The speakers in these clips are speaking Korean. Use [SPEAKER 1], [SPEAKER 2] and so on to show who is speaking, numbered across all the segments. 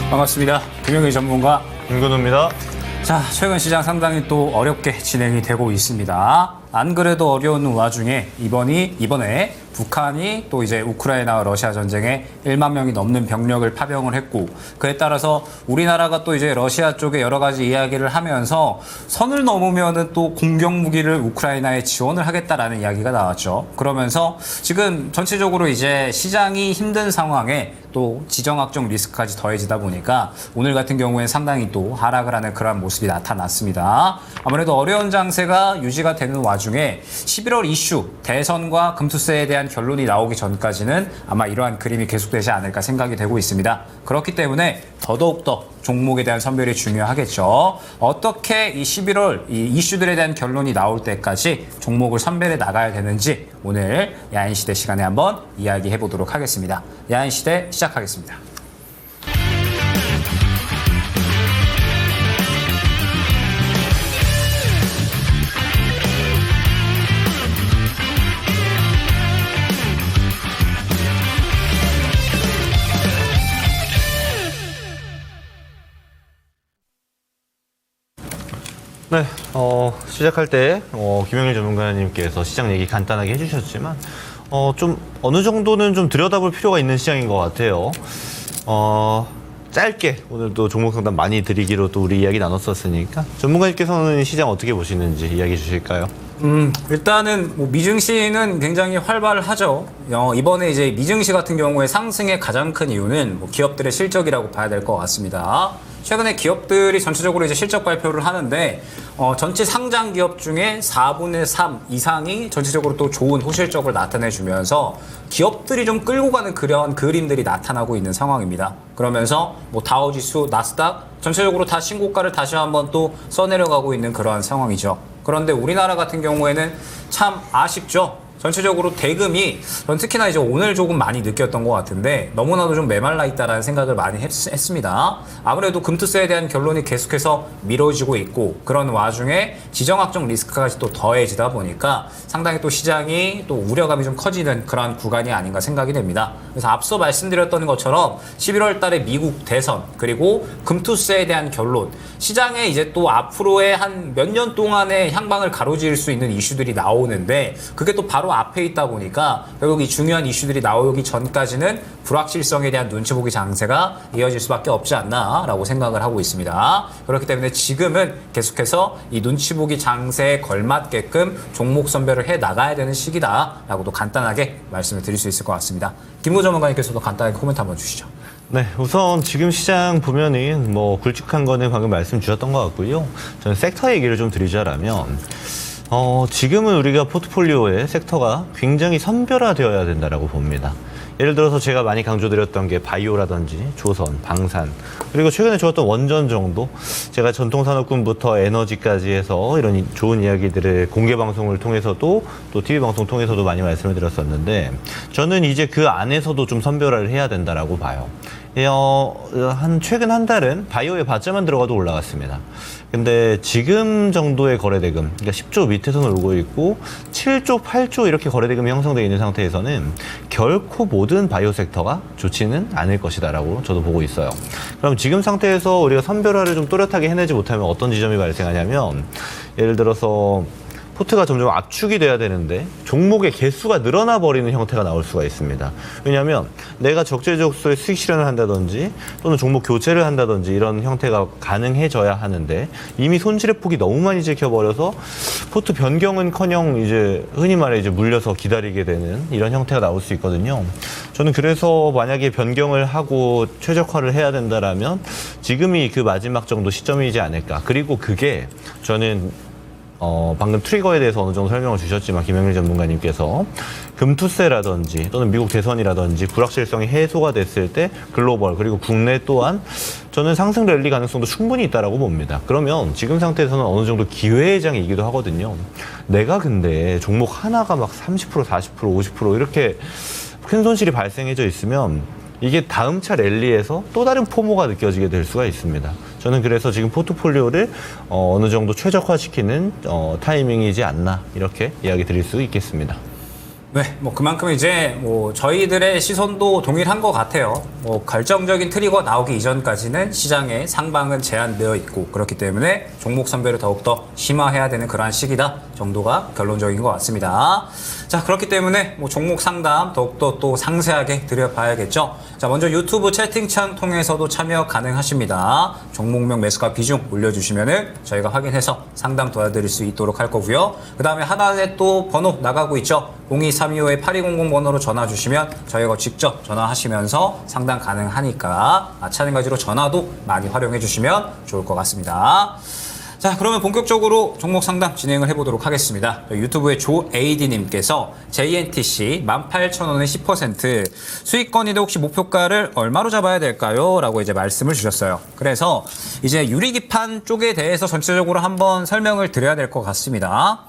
[SPEAKER 1] 반갑습니다. 김영희 전문가
[SPEAKER 2] 김근우입니다.
[SPEAKER 1] 자, 최근 시장 상당히 또 어렵게 진행이 되고 있습니다. 안 그래도 어려운 와중에 이번에 북한이 또 이제 우크라이나와 러시아 전쟁에 1만 명이 넘는 병력을 파병을 했고, 그에 따라서 우리나라가 또 이제 러시아 쪽에 여러 가지 이야기를 하면서 선을 넘으면은 또 공격 무기를 우크라이나에 지원을 하겠다라는 이야기가 나왔죠. 그러면서 지금 전체적으로 이제 시장이 힘든 상황에 또 지정학적 리스크까지 더해지다 보니까 오늘 같은 경우에 상당히 또 하락을 하는 그런 모습이 나타났습니다. 아무래도 어려운 장세가 유지가 되는 와중에 11월 이슈, 대선과 금투세에 대한 결론이 나오기 전까지는 아마 이러한 그림이 계속되지 않을까 생각이 되고 있습니다. 그렇기 때문에 더더욱더 종목에 대한 선별이 중요하겠죠. 어떻게 이 11월 이 이슈들에 대한 결론이 나올 때까지 종목을 선별해 나가야 되는지 오늘 야인시대 시간에 한번 이야기해 보도록 하겠습니다. 야인시대 시작하겠습니다.
[SPEAKER 2] 네, 시작할 때 김영일 전문가님께서 시장 얘기 간단하게 해주셨지만 좀 어느 정도는 좀 들여다볼 필요가 있는 시장인 것 같아요. 짧게 오늘도 종목 상담 많이 드리기로 또 우리 이야기 나눴었으니까 전문가님께서는 시장 어떻게 보시는지 이야기해 주실까요?
[SPEAKER 1] 일단은 뭐 미증시는 굉장히 활발하죠. 이번에 이제 미증시 같은 경우에 상승의 가장 큰 이유는 뭐 기업들의 실적이라고 봐야 될 것 같습니다. 최근에 기업들이 전체적으로 이제 실적 발표를 하는데 전체 상장 기업 중에 4분의 3 이상이 전체적으로 또 좋은 호실적을 나타내주면서 기업들이 좀 끌고 가는 그런 그림들이 나타나고 있는 상황입니다. 그러면서 뭐 다우지수, 나스닥 전체적으로 다 신고가를 다시 한번 또 써내려가고 있는 그러한 상황이죠. 그런데 우리나라 같은 경우에는 참 아쉽죠. 전체적으로 대금이 전 특히나 이제 오늘 조금 많이 느꼈던 것 같은데 너무나도 좀 메말라 있다라는 생각을 많이 했습니다. 아무래도 금투세에 대한 결론이 계속해서 미뤄지고 있고 그런 와중에 지정학적 리스크까지 또 더해지다 보니까 상당히 또 시장이 또 우려감이 좀 커지는 그런 구간이 아닌가 생각이 됩니다. 그래서 앞서 말씀드렸던 것처럼 11월 달에 미국 대선 그리고 금투세에 대한 결론 시장에 이제 또 앞으로의 한 몇 년 동안의 향방을 가로지을 수 있는 이슈들이 나오는데 그게 또 바로 앞에 있다 보니까 결국 이 중요한 이슈들이 나오기 전까지는 불확실성에 대한 눈치 보기 장세가 이어질 수밖에 없지 않나라고 생각을 하고 있습니다. 그렇기 때문에 지금은 계속해서 이 눈치 보기 장세에 걸맞게끔 종목 선별을 해 나가야 되는 시기다라고도 간단하게 말씀을 드릴 수 있을 것 같습니다. 김구 전문가님께서도 간단하게 코멘트 한번 주시죠.
[SPEAKER 2] 네, 우선 지금 시장 보면은 뭐 굵직한 거는 방금 말씀 주셨던 것 같고요. 저는 섹터 얘기를 좀 드리자라면 지금은 우리가 포트폴리오의 섹터가 굉장히 선별화되어야 된다라고 봅니다. 예를 들어서 제가 많이 강조드렸던 게 바이오라든지 조선, 방산, 그리고 최근에 좋았던 원전 정도, 제가 전통산업군부터 에너지까지 해서 이런 좋은 이야기들을 공개 방송을 통해서도 또 TV 방송 통해서도 많이 말씀을 드렸었는데 저는 이제 그 안에서도 좀 선별화를 해야 된다라고 봐요. 최근 한 달은 바이오의 바자만 들어가도 올라갔습니다. 근데 지금 정도의 거래대금, 그러니까 10조 밑에서 놀고 있고 7조, 8조 이렇게 거래대금이 형성되어 있는 상태에서는 결코 모든 바이오 섹터가 좋지는 않을 것이다라고 저도 보고 있어요. 그럼 지금 상태에서 우리가 선별화를 좀 또렷하게 해내지 못하면 어떤 지점이 발생하냐면 예를 들어서 포트가 점점 압축이 돼야 되는데 종목의 개수가 늘어나 버리는 형태가 나올 수가 있습니다. 왜냐하면 내가 적재적소에 수익 실현을 한다든지 또는 종목 교체를 한다든지 이런 형태가 가능해져야 하는데 이미 손실의 폭이 너무 많이 찍혀버려서 포트 변경은커녕 이제 흔히 말해 이제 물려서 기다리게 되는 이런 형태가 나올 수 있거든요. 저는 그래서 만약에 변경을 하고 최적화를 해야 된다라면 지금이 그 마지막 정도 시점이지 않을까. 그리고 그게 저는 방금 트리거에 대해서 어느 정도 설명을 주셨지만 김영일 전문가님께서 금투세라든지 또는 미국 대선이라든지 불확실성이 해소가 됐을 때 글로벌 그리고 국내 또한 저는 상승 랠리 가능성도 충분히 있다라고 봅니다. 그러면 지금 상태에서는 어느 정도 기회의 장이기도 하거든요. 내가 근데 종목 하나가 막 30%, 40%, 50% 이렇게 큰 손실이 발생해져 있으면 이게 다음 차 랠리에서 또 다른 포모가 느껴지게 될 수가 있습니다. 저는 그래서 지금 포트폴리오를 어느 정도 최적화시키는 타이밍이지 않나 이렇게 이야기 드릴 수 있겠습니다.
[SPEAKER 1] 네, 뭐 그만큼 이제 뭐 저희들의 시선도 동일한 것 같아요. 뭐 결정적인 트리거 나오기 이전까지는 시장의 상방은 제한되어 있고 그렇기 때문에 종목 선별을 더욱더 심화해야 되는 그러한 시기다 정도가 결론적인 것 같습니다. 자, 그렇기 때문에 뭐 종목 상담 더욱더 또 상세하게 드려봐야겠죠. 자, 먼저 유튜브 채팅창 통해서도 참여 가능하십니다. 종목명 매수가 비중 올려주시면은 저희가 확인해서 상담 도와드릴 수 있도록 할 거고요. 그 다음에 하나에 또 번호 나가고 있죠. 02325-8200 번호로 전화 주시면 저희가 직접 전화하시면서 상담 가능하니까 마찬가지로 전화도 많이 활용해 주시면 좋을 것 같습니다. 자, 그러면 본격적으로 종목 상담 진행을 해보도록 하겠습니다. 유튜브의 조AD님께서 JNTC 18,000원에 10% 수익권인데 혹시 목표가를 얼마로 잡아야 될까요? 라고 이제 말씀을 주셨어요. 그래서 이제 유리기판 쪽에 대해서 전체적으로 한번 설명을 드려야 될 것 같습니다.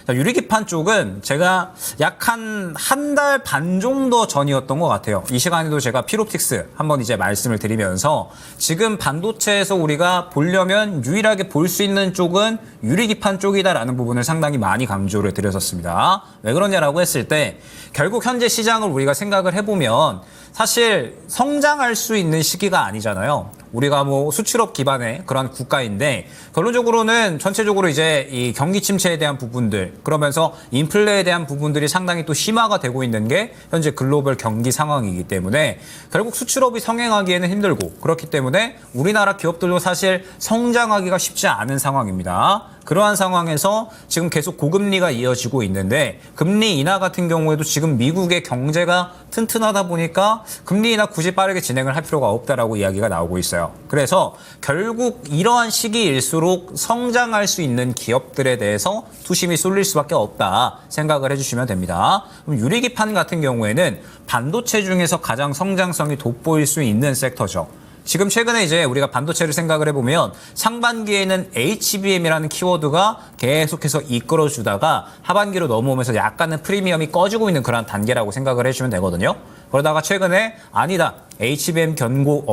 [SPEAKER 1] 자, 유리기판 쪽은 제가 약 한 달 반 정도 전이었던 것 같아요. 이 시간에도 제가 피롭틱스 한번 이제 말씀을 드리면서 지금 반도체에서 우리가 보려면 유일하게 볼 수 있는 쪽은 유리기판 쪽이다라는 부분을 상당히 많이 강조를 드렸었습니다. 왜 그러냐라고 했을 때 결국 현재 시장을 우리가 생각을 해보면 사실 성장할 수 있는 시기가 아니잖아요. 우리가 뭐 수출업 기반의 그런 국가인데 결론적으로는 전체적으로 이제 이 경기 침체에 대한 부분들 그러면서 인플레에 대한 부분들이 상당히 또 심화가 되고 있는 게 현재 글로벌 경기 상황이기 때문에 결국 수출업이 성행하기에는 힘들고 그렇기 때문에 우리나라 기업들도 사실 성장하기가 쉽지 않은 상황입니다. 그러한 상황에서 지금 계속 고금리가 이어지고 있는데 금리 인하 같은 경우에도 지금 미국의 경제가 튼튼하다 보니까 금리 인하 굳이 빠르게 진행을 할 필요가 없다라고 이야기가 나오고 있어요. 그래서 결국 이러한 시기일수록 성장할 수 있는 기업들에 대해서 투심이 쏠릴 수밖에 없다 생각을 해주시면 됩니다. 그럼 유리기판 같은 경우에는 반도체 중에서 가장 성장성이 돋보일 수 있는 섹터죠. 지금 최근에 이제 우리가 반도체를 생각을 해보면 상반기에는 HBM이라는 키워드가 계속해서 이끌어주다가 하반기로 넘어오면서 약간은 프리미엄이 꺼지고 있는 그런 단계라고 생각을 해주시면 되거든요. 그러다가 최근에 아니다. HBM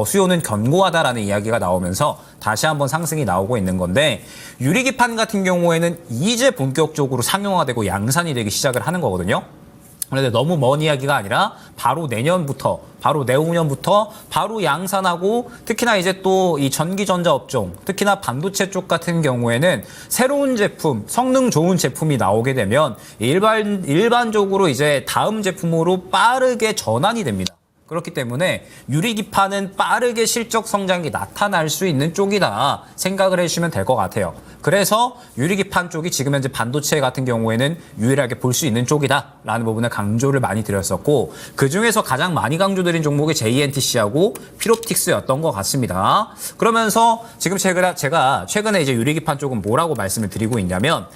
[SPEAKER 1] 수요는 견고하다라는 이야기가 나오면서 다시 한번 상승이 나오고 있는 건데 유리기판 같은 경우에는 이제 본격적으로 상용화되고 양산이 되기 시작을 하는 거거든요. 그런데 너무 먼 이야기가 아니라 바로 내년부터 바로 내후년부터 바로 양산하고 특히나 이제 또 이 전기전자 업종 특히나 반도체 쪽 같은 경우에는 새로운 제품 성능 좋은 제품이 나오게 되면 일반적으로 이제 다음 제품으로 빠르게 전환이 됩니다. 그렇기 때문에 유리기판은 빠르게 실적 성장이 나타날 수 있는 쪽이다 생각을 해주시면 될 것 같아요. 그래서 유리기판 쪽이 지금 현재 반도체 같은 경우에는 유일하게 볼 수 있는 쪽이다라는 부분을 강조를 많이 드렸었고 그중에서 가장 많이 강조드린 종목이 JNTC하고 피롭틱스였던 것 같습니다. 그러면서 지금 제가 최근에 이제 유리기판 쪽은 뭐라고 말씀을 드리고 있냐면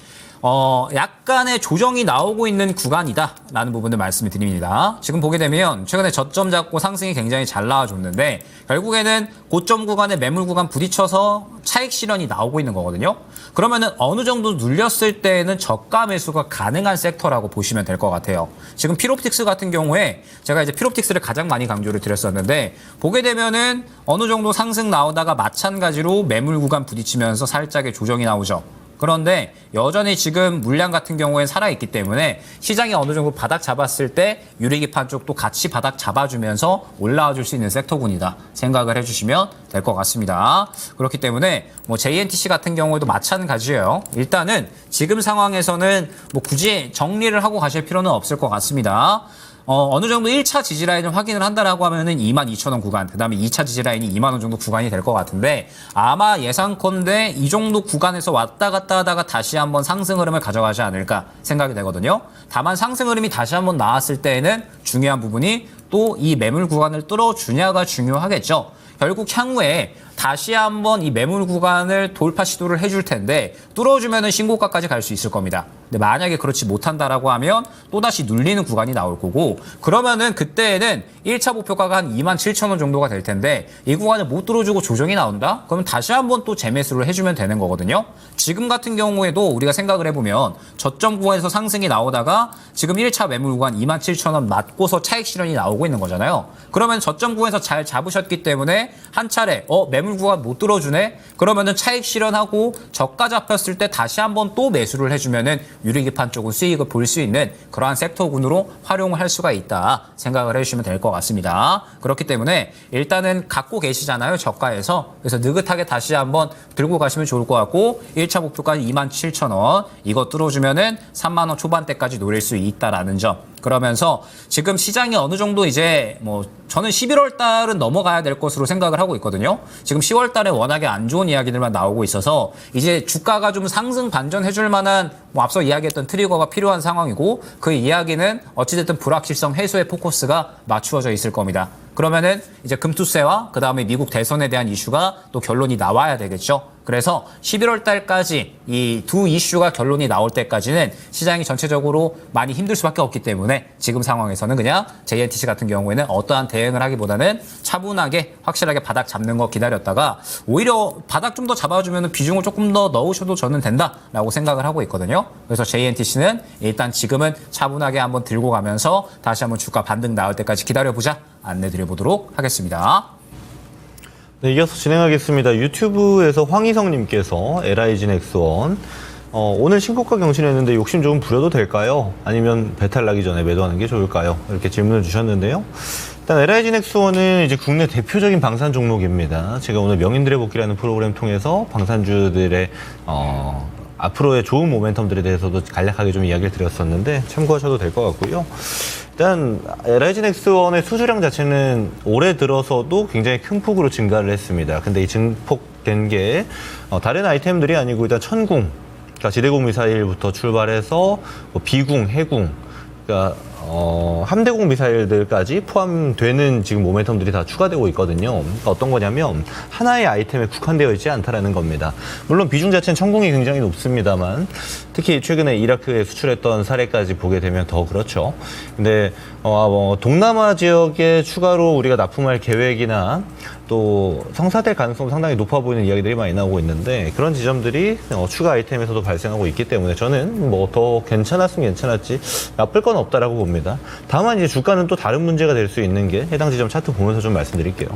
[SPEAKER 1] 약간의 조정이 나오고 있는 구간이다라는 부분을 말씀을 드립니다. 지금 보게 되면 최근에 저점 잡고 상승이 굉장히 잘 나와줬는데 결국에는 고점 구간에 매물 구간 부딪혀서 차익 실현이 나오고 있는 거거든요. 그러면은 어느 정도 눌렸을 때에는 저가 매수가 가능한 섹터라고 보시면 될 것 같아요. 지금 피롭틱스 같은 경우에 제가 이제 피롭틱스를 가장 많이 강조를 드렸었는데 보게 되면은 어느 정도 상승 나오다가 마찬가지로 매물 구간 부딪히면서 살짝의 조정이 나오죠. 그런데 여전히 지금 물량 같은 경우에는 살아있기 때문에 시장이 어느 정도 바닥 잡았을 때 유리기판 쪽도 같이 바닥 잡아주면서 올라와 줄 수 있는 섹터군이다 생각을 해주시면 될 것 같습니다. 그렇기 때문에 뭐 JNTC 같은 경우에도 마찬가지예요. 일단은 지금 상황에서는 뭐 굳이 정리를 하고 가실 필요는 없을 것 같습니다. 어느 정도 1차 지지라인을 확인을 한다라고 하면은 22,000원 구간, 그 다음에 2차 지지라인이 2만원 정도 구간이 될 것 같은데 아마 예상컨대 이 정도 구간에서 왔다 갔다 하다가 다시 한번 상승 흐름을 가져가지 않을까 생각이 되거든요. 다만 상승 흐름이 다시 한번 나왔을 때에는 중요한 부분이 또 이 매물 구간을 뚫어주냐가 중요하겠죠. 결국 향후에 다시 한번 이 매물 구간을 돌파 시도를 해줄 텐데 뚫어주면은 신고가까지 갈 수 있을 겁니다. 근데 만약에 그렇지 못한다라고 하면 또다시 눌리는 구간이 나올 거고 그러면은 그때에는 1차 목표가가 한 27,000원 정도가 될 텐데 이 구간을 못 뚫어주고 조정이 나온다? 그러면 다시 한번 또 재매수를 해주면 되는 거거든요. 지금 같은 경우에도 우리가 생각을 해보면 저점 구간에서 상승이 나오다가 지금 1차 매물 구간 27,000원 맞고서 차익 실현이 나오고 있는 거잖아요. 그러면 저점 구간에서 잘 잡으셨기 때문에 한 차례 매물 매물 구간 못 들어주네? 그러면은 차익 실현하고 저가 잡혔을 때 다시 한번 또 매수를 해주면은 유리기판 쪽은 수익을 볼 수 있는 그러한 섹터군으로 활용을 할 수가 있다 생각을 해주시면 될 것 같습니다. 그렇기 때문에 일단은 갖고 계시잖아요, 저가에서. 그래서 느긋하게 다시 한번 들고 가시면 좋을 것 같고 1차 목표까지 27,000원 이거 뚫어주면은 3만 원 초반대까지 노릴 수 있다라는 점. 그러면서 지금 시장이 어느 정도 이제 뭐 저는 11월 달은 넘어가야 될 것으로 생각을 하고 있거든요. 지금 10월 달에 워낙에 안 좋은 이야기들만 나오고 있어서 이제 주가가 좀 상승 반전해 줄 만한 뭐 앞서 이야기했던 트리거가 필요한 상황이고 그 이야기는 어찌됐든 불확실성 해소의 포커스가 맞추어져 있을 겁니다. 그러면은 이제 금투세와 그다음에 미국 대선에 대한 이슈가 또 결론이 나와야 되겠죠. 그래서 11월 달까지 이 두 이슈가 결론이 나올 때까지는 시장이 전체적으로 많이 힘들 수밖에 없기 때문에 지금 상황에서는 그냥 JNTC 같은 경우에는 어떠한 대응을 하기보다는 차분하게 확실하게 바닥 잡는 거 기다렸다가 오히려 바닥 좀 더 잡아주면 비중을 조금 더 넣으셔도 저는 된다라고 생각을 하고 있거든요. 그래서 JNTC는 일단 지금은 차분하게 한번 들고 가면서 다시 한번 주가 반등 나올 때까지 기다려보자 안내드려보도록 하겠습니다.
[SPEAKER 2] 네, 이어서 진행하겠습니다. 유튜브에서 황희성님께서 LIG넥스원 오늘 신고가 경신했는데 욕심 조금 부려도 될까요? 아니면 배탈 나기 전에 매도하는 게 좋을까요? 이렇게 질문을 주셨는데요. 일단 LIG넥스원은 이제 국내 대표적인 방산 종목입니다. 제가 오늘 명인들의 복귀라는 프로그램 통해서 방산주들의 앞으로의 좋은 모멘텀들에 대해서도 간략하게 좀 이야기를 드렸었는데 참고하셔도 될 것 같고요. 일단 LIG넥스원의 수주량 자체는 올해 들어서도 굉장히 큰 폭으로 증가를 했습니다. 근데 이 증폭된 게 다른 아이템들이 아니고 일단 천궁, 그러니까 지대공 미사일부터 출발해서 뭐 비궁, 해궁, 그러니까 함대공 미사일들까지 포함되는 지금 모멘텀들이 다 추가되고 있거든요. 그러니까 어떤 거냐면 하나의 아이템에 국한되어 있지 않다라는 겁니다. 물론 비중 자체는 천궁이 굉장히 높습니다만 특히 최근에 이라크에 수출했던 사례까지 보게 되면 더 그렇죠. 근데 동남아 지역에 추가로 우리가 납품할 계획이나 또 성사될 가능성이 상당히 높아 보이는 이야기들이 많이 나오고 있는데 그런 지점들이 추가 아이템에서도 발생하고 있기 때문에 저는 뭐 더 괜찮았으면 괜찮았지 나쁠 건 없다라고 봅니다. 다만 이제 주가는 또 다른 문제가 될 수 있는 게 해당 지점 차트 보면서 좀 말씀드릴게요.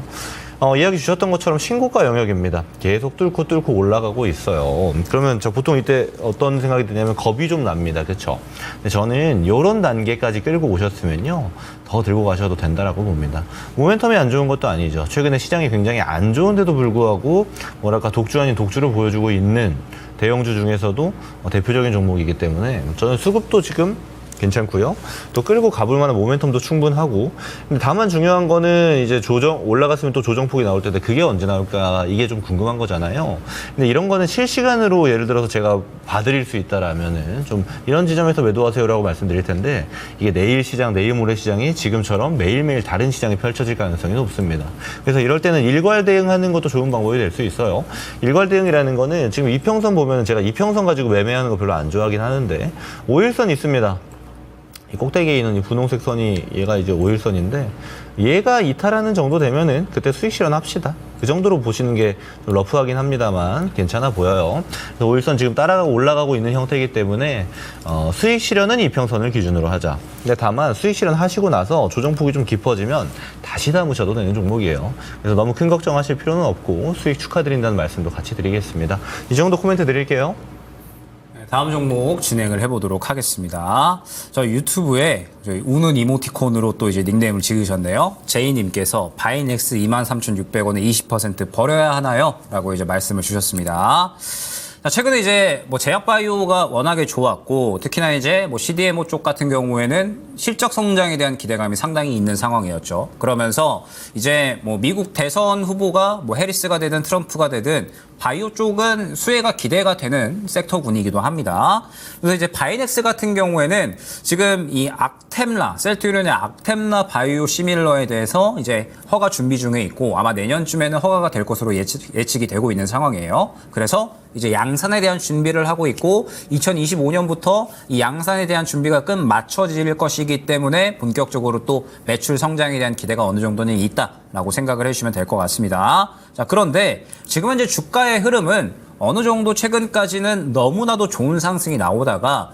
[SPEAKER 2] 이야기 주셨던 것처럼 신고가 영역입니다. 계속 뚫고 올라가고 있어요. 그러면 저 보통 이때 어떤 생각이 드냐면 겁이 좀 납니다. 그렇죠? 근데 저는 이런 단계까지 끌고 오셨으면요. 더 들고 가셔도 된다라고 봅니다. 모멘텀이 안 좋은 것도 아니죠. 최근에 시장이 굉장히 안 좋은데도 불구하고 뭐랄까 독주 아닌 독주를 보여주고 있는 대형주 중에서도 대표적인 종목이기 때문에 저는 수급도 지금 괜찮고요. 또 끌고 가볼 만한 모멘텀도 충분하고. 근데 다만 중요한 거는 이제 올라갔으면 또 조정폭이 나올 텐데 그게 언제 나올까 이게 좀 궁금한 거잖아요. 근데 이런 거는 실시간으로 예를 들어서 제가 봐드릴 수 있다라면은 좀 이런 지점에서 매도하세요라고 말씀드릴 텐데 이게 내일 시장, 내일 모레 시장이 지금처럼 매일매일 다른 시장이 펼쳐질 가능성이 높습니다. 그래서 이럴 때는 일괄 대응하는 것도 좋은 방법이 될 수 있어요. 일괄 대응이라는 거는 지금 이평선 보면은 제가 이평선 가지고 매매하는 거 별로 안 좋아하긴 하는데 5일선 있습니다. 이 꼭대기에 있는 이 분홍색 선이 얘가 이제 5일선인데 얘가 이탈하는 정도 되면은 그때 수익 실현합시다. 그 정도로 보시는 게 좀 러프하긴 합니다만 괜찮아 보여요. 5일선 지금 따라가고 올라가고 있는 형태이기 때문에 수익 실현은 이평선을 기준으로 하자. 근데 다만 수익 실현 하시고 나서 조정폭이 좀 깊어지면 다시 담으셔도 되는 종목이에요. 그래서 너무 큰 걱정하실 필요는 없고 수익 축하드린다는 말씀도 같이 드리겠습니다. 이 정도 코멘트 드릴게요.
[SPEAKER 1] 다음 종목 진행을 해보도록 하겠습니다. 저희 유튜브에 저희 우는 이모티콘으로 또 이제 닉네임을 지으셨네요. 제이님께서 바이넥스 23,600원에 20% 버려야 하나요? 라고 이제 말씀을 주셨습니다. 자, 최근에 이제 뭐 제약바이오가 워낙에 좋았고 특히나 이제 뭐 CDMO 쪽 같은 경우에는 실적 성장에 대한 기대감이 상당히 있는 상황이었죠. 그러면서 이제 뭐 미국 대선 후보가 뭐 해리스가 되든 트럼프가 되든 바이오 쪽은 수혜가 기대가 되는 섹터군이기도 합니다. 그래서 이제 바이넥스 같은 경우에는 지금 이 악템라, 셀트리온의 악템라 바이오 시밀러에 대해서 이제 허가 준비 중에 있고 아마 내년쯤에는 허가가 될 것으로 예측이 되고 있는 상황이에요. 그래서 이제 양산에 대한 준비를 하고 있고 2025년부터 이 양산에 대한 준비가 끝 맞춰질 것이기 때문에 본격적으로 또 매출 성장에 대한 기대가 어느 정도는 있다라고 생각을 해주시면 될 것 같습니다. 자, 그런데 지금 현재 주가의 흐름은 어느 정도 최근까지는 너무나도 좋은 상승이 나오다가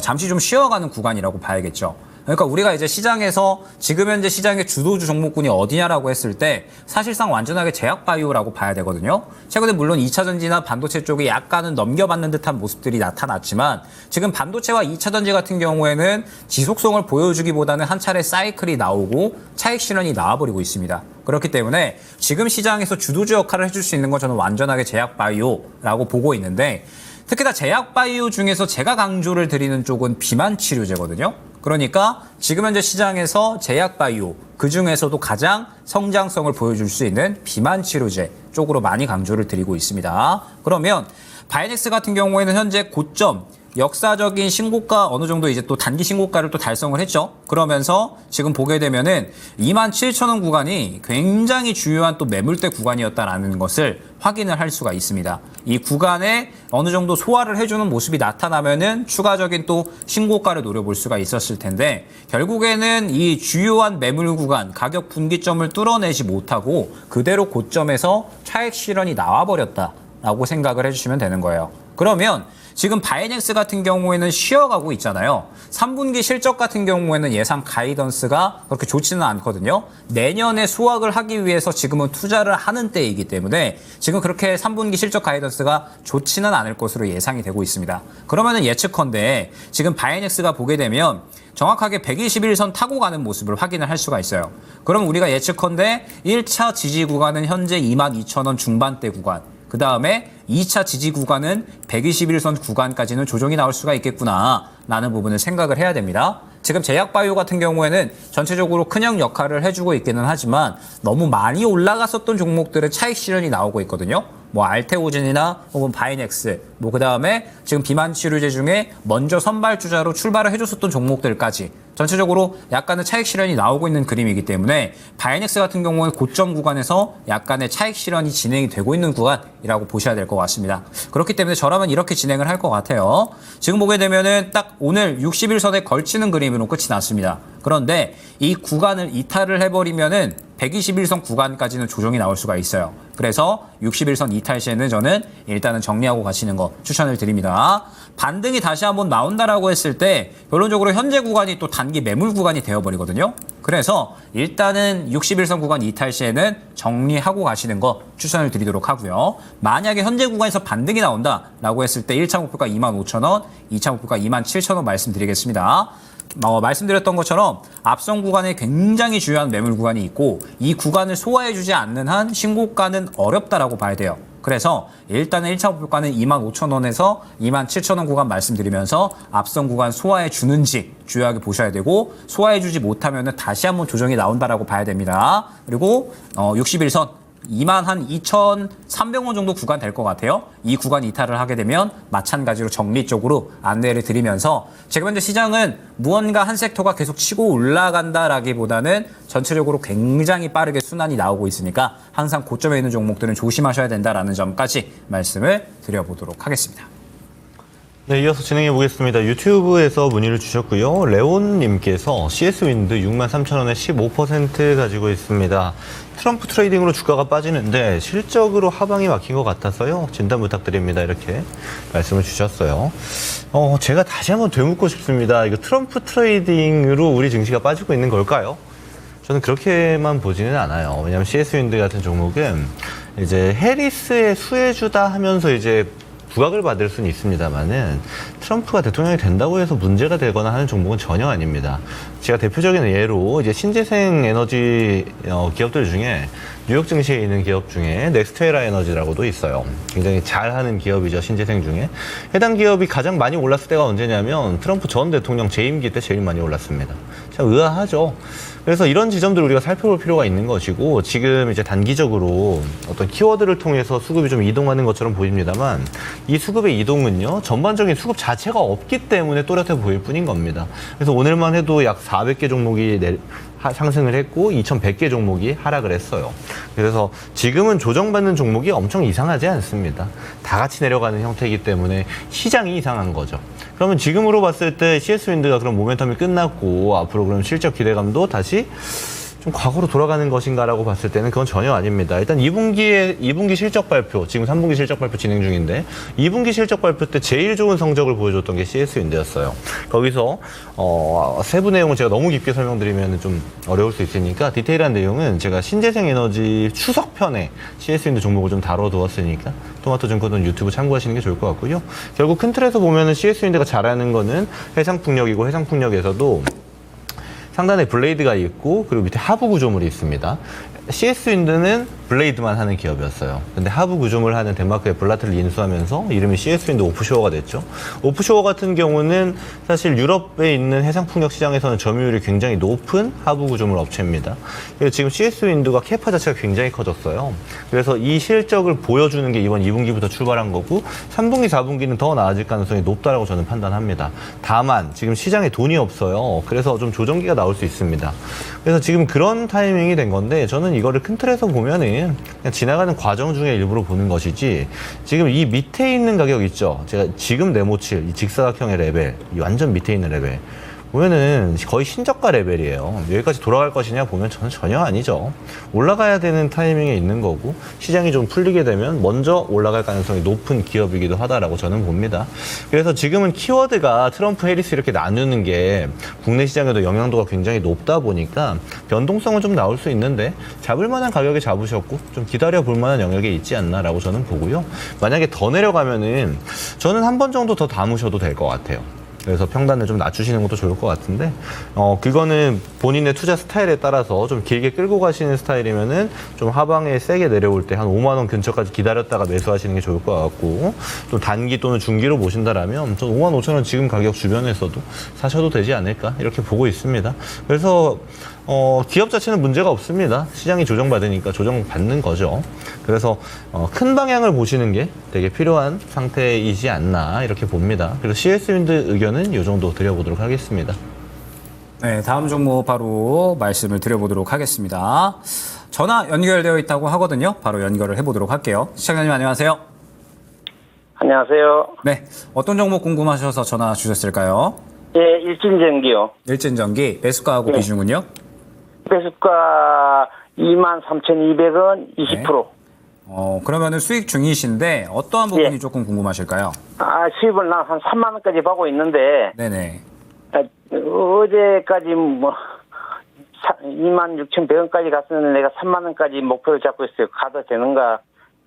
[SPEAKER 1] 잠시 좀 쉬어가는 구간이라고 봐야겠죠. 그러니까 우리가 이제 시장에서 지금 현재 시장의 주도주 종목군이 어디냐라고 했을 때 사실상 완전하게 제약바이오라고 봐야 되거든요. 최근에 물론 2차전지나 반도체 쪽이 약간은 넘겨받는 듯한 모습들이 나타났지만 지금 반도체와 2차전지 같은 경우에는 지속성을 보여주기보다는 한 차례 사이클이 나오고 차익 실현이 나와버리고 있습니다. 그렇기 때문에 지금 시장에서 주도주 역할을 해줄 수 있는 건 저는 완전하게 제약바이오라고 보고 있는데 특히나 제약바이오 중에서 제가 강조를 드리는 쪽은 비만치료제거든요. 그러니까 지금 현재 시장에서 제약바이오 그중에서도 가장 성장성을 보여줄 수 있는 비만치료제 쪽으로 많이 강조를 드리고 있습니다. 그러면 바이넥스 같은 경우에는 현재 고점 역사적인 신고가 어느 정도 이제 또 단기 신고가를 또 달성을 했죠. 그러면서 지금 보게 되면은 27,000원 구간이 굉장히 주요한 또 매물대 구간이었다라는 것을 확인을 할 수가 있습니다. 이 구간에 어느 정도 소화를 해주는 모습이 나타나면은 추가적인 또 신고가를 노려볼 수가 있었을 텐데 결국에는 이 주요한 매물 구간 가격 분기점을 뚫어내지 못하고 그대로 고점에서 차익 실현이 나와버렸다라고 생각을 해주시면 되는 거예요. 그러면 지금 바이넥스 같은 경우에는 쉬어가고 있잖아요. 3분기 실적 같은 경우에는 예상 가이던스가 그렇게 좋지는 않거든요. 내년에 수확을 하기 위해서 지금은 투자를 하는 때이기 때문에 지금 그렇게 3분기 실적 가이던스가 좋지는 않을 것으로 예상이 되고 있습니다. 그러면은 예측컨대 지금 바이넥스가 보게 되면 정확하게 121선 타고 가는 모습을 확인을 할 수가 있어요. 그럼 우리가 예측컨대 1차 지지 구간은 현재 22,000원 중반대 구간, 그 다음에 2차 지지 구간은 121선 구간까지는 조정이 나올 수가 있겠구나 라는 부분을 생각을 해야 됩니다. 지금 제약바이오 같은 경우에는 전체적으로 큰형 역할을 해주고 있기는 하지만 너무 많이 올라갔었던 종목들은 차익 실현이 나오고 있거든요. 뭐 알테오젠이나 혹은 바이넥스, 뭐 그 다음에 지금 비만치료제 중에 먼저 선발주자로 출발을 해줬었던 종목들까지 전체적으로 약간의 차익 실현이 나오고 있는 그림이기 때문에 바이넥스 같은 경우는 고점 구간에서 약간의 차익 실현이 진행이 되고 있는 구간이라고 보셔야 될 것 같습니다. 그렇기 때문에 저라면 이렇게 진행을 할 것 같아요. 지금 보게 되면은 딱 오늘 60일선에 걸치는 그림으로 끝이 났습니다. 그런데 이 구간을 이탈을 해버리면은 121선 구간까지는 조정이 나올 수가 있어요. 그래서 61선 이탈 시에는 저는 일단은 정리하고 가시는 거 추천을 드립니다. 반등이 다시 한번 나온다라고 했을 때 결론적으로 현재 구간이 또 단기 매물 구간이 되어버리거든요. 그래서 일단은 61선 구간 이탈 시에는 정리하고 가시는 거 추천을 드리도록 하고요. 만약에 현재 구간에서 반등이 나온다라고 했을 때 1차 목표가 25,000원, 2차 목표가 27,000원 말씀드리겠습니다. 말씀드렸던 것처럼 앞선 구간에 굉장히 중요한 매물 구간이 있고 이 구간을 소화해주지 않는 한 신고가는 어렵다라고 봐야 돼요. 그래서 일단은 1차 목표가는 25,000원에서 27,000원 구간 말씀드리면서 앞선 구간 소화해 주는지 주요하게 보셔야 되고 소화해 주지 못하면 다시 한번 조정이 나온다라고 봐야 됩니다. 그리고 61선 22,300원 정도 구간 될 것 같아요. 이 구간 이탈을 하게 되면 마찬가지로 정리 쪽으로 안내를 드리면서 지금 현재 시장은 무언가 한 섹터가 계속 치고 올라간다라기보다는 전체적으로 굉장히 빠르게 순환이 나오고 있으니까 항상 고점에 있는 종목들은 조심하셔야 된다라는 점까지 말씀을 드려보도록 하겠습니다.
[SPEAKER 2] 네, 이어서 진행해 보겠습니다. 유튜브에서 문의를 주셨고요. 레온님께서 CS윈드 63,000원에 15% 가지고 있습니다. 트럼프 트레이딩으로 주가가 빠지는데 실적으로 하방이 막힌 것 같아서요. 진단 부탁드립니다. 이렇게 말씀을 주셨어요. 제가 다시 한번 되묻고 싶습니다. 이거 트럼프 트레이딩으로 우리 증시가 빠지고 있는 걸까요? 저는 그렇게만 보지는 않아요. 왜냐하면 CS윈드 같은 종목은 이제 해리스의 수혜주다 하면서 이제 부각을 받을 수는 있습니다만은 트럼프가 대통령이 된다고 해서 문제가 되거나 하는 종목은 전혀 아닙니다. 제가 대표적인 예로 이제 신재생 에너지 기업들 중에 뉴욕 증시에 있는 기업 중에 넥스트에라 에너지라고도 있어요. 굉장히 잘하는 기업이죠. 신재생 중에. 해당 기업이 가장 많이 올랐을 때가 언제냐면 트럼프 전 대통령 재임기 때 제일 많이 올랐습니다. 참 의아하죠. 그래서 이런 지점들을 우리가 살펴볼 필요가 있는 것이고 지금 이제 단기적으로 어떤 키워드를 통해서 수급이 좀 이동하는 것처럼 보입니다만 이 수급의 이동은요 전반적인 수급 자체가 없기 때문에 또렷해 보일 뿐인 겁니다. 그래서 오늘만 해도 약 400개 종목이 상승을 했고 2,100개 종목이 하락을 했어요. 그래서 지금은 조정받는 종목이 엄청 이상하지 않습니다. 다 같이 내려가는 형태이기 때문에 시장이 이상한 거죠. 그러면 지금으로 봤을 때 CS윈드가 그럼 모멘텀이 끝났고 앞으로 그럼 실적 기대감도 다시 좀 과거로 돌아가는 것인가라고 봤을 때는 그건 전혀 아닙니다. 일단 2분기 실적 발표, 지금 3분기 실적 발표 진행 중인데 2분기 실적 발표 때 제일 좋은 성적을 보여줬던 게 CS윈드였어요. 거기서 세부 내용을 제가 너무 깊게 설명드리면 좀 어려울 수 있으니까 디테일한 내용은 제가 신재생 에너지 추석편에 CS윈드 종목을 좀 다뤄두었으니까 토마토증권은 유튜브 참고하시는 게 좋을 것 같고요. 결국 큰 틀에서 보면은 CS윈드가 잘하는 거는 해상풍력이고 해상풍력에서도 상단에 블레이드가 있고 그리고 밑에 하부 구조물이 있습니다. CS윈드는 블레이드만 하는 기업이었어요. 근데 하부 구조물 하는 덴마크의 블라트를 인수하면서 이름이 CS윈드 오프쇼어 됐죠. 오프쇼어 같은 경우는 사실 유럽에 있는 해상풍력 시장에서는 점유율이 굉장히 높은 하부 구조물 업체입니다. 그래서 지금 CS윈드가 캐파 자체가 굉장히 커졌어요. 그래서 이 실적을 보여주는 게 이번 2분기부터 출발한 거고 3분기, 4분기는 더 나아질 가능성이 높다라고 저는 판단합니다. 다만 지금 시장에 돈이 없어요. 그래서 좀 조정기가 나올 수 있습니다. 그래서 지금 그런 타이밍이 된 건데 저는 이거를 큰 틀에서 보면은 그냥 지나가는 과정 중에 일부러 보는 것이지 지금 이 밑에 있는 가격 있죠. 제가 지금 네모칠 이 직사각형의 레벨, 이 완전 밑에 있는 레벨 보면은 거의 신저가 레벨이에요. 여기까지 돌아갈 것이냐 보면 저는 전혀 아니죠. 올라가야 되는 타이밍에 있는 거고 시장이 좀 풀리게 되면 먼저 올라갈 가능성이 높은 기업이기도 하다라고 저는 봅니다. 그래서 지금은 키워드가 트럼프, 해리스 이렇게 나누는 게 국내 시장에도 영향도가 굉장히 높다 보니까 변동성은 좀 나올 수 있는데 잡을 만한 가격에 잡으셨고 좀 기다려 볼 만한 영역에 있지 않나라고 저는 보고요. 만약에 더 내려가면은 저는 한 번 정도 더 담으셔도 될 것 같아요. 그래서 평단을 좀 낮추시는 것도 좋을 것 같은데 그거는 본인의 투자 스타일에 따라서 좀 길게 끌고 가시는 스타일이면은 좀 하방에 세게 내려올 때 한 5만 원 근처까지 기다렸다가 매수하시는 게 좋을 것 같고 또 단기 또는 중기로 보신다라면 전 5만 5천 원 지금 가격 주변에서도 사셔도 되지 않을까 이렇게 보고 있습니다. 그래서 기업 자체는 문제가 없습니다. 시장이 조정받으니까 조정받는 거죠. 그래서 큰 방향을 보시는 게 되게 필요한 상태이지 않나 이렇게 봅니다. 그리고 CS윈드 의견은 이 정도 드려보도록 하겠습니다.
[SPEAKER 1] 네, 다음 종목 바로 말씀을 드려보도록 하겠습니다. 전화 연결되어 있다고 하거든요. 바로 연결을 해보도록 할게요. 시청자님 안녕하세요.
[SPEAKER 3] 안녕하세요.
[SPEAKER 1] 네, 어떤 종목 궁금하셔서 전화 주셨을까요?
[SPEAKER 3] 예, 일진전기요.
[SPEAKER 1] 일진전기 매수가하고
[SPEAKER 3] 네.
[SPEAKER 1] 비중은요?
[SPEAKER 3] 매수가 23,200원 20%.
[SPEAKER 1] 그러면은 수익 중이신데 어떠한 부분이
[SPEAKER 3] 예.
[SPEAKER 1] 조금 궁금하실까요?
[SPEAKER 3] 수입을 난 한 3만 원까지 받고 있는데
[SPEAKER 1] 네네.
[SPEAKER 3] 어제까지 26,100원까지 갔었는데 내가 3만 원까지 목표를 잡고 있어요. 가도 되는가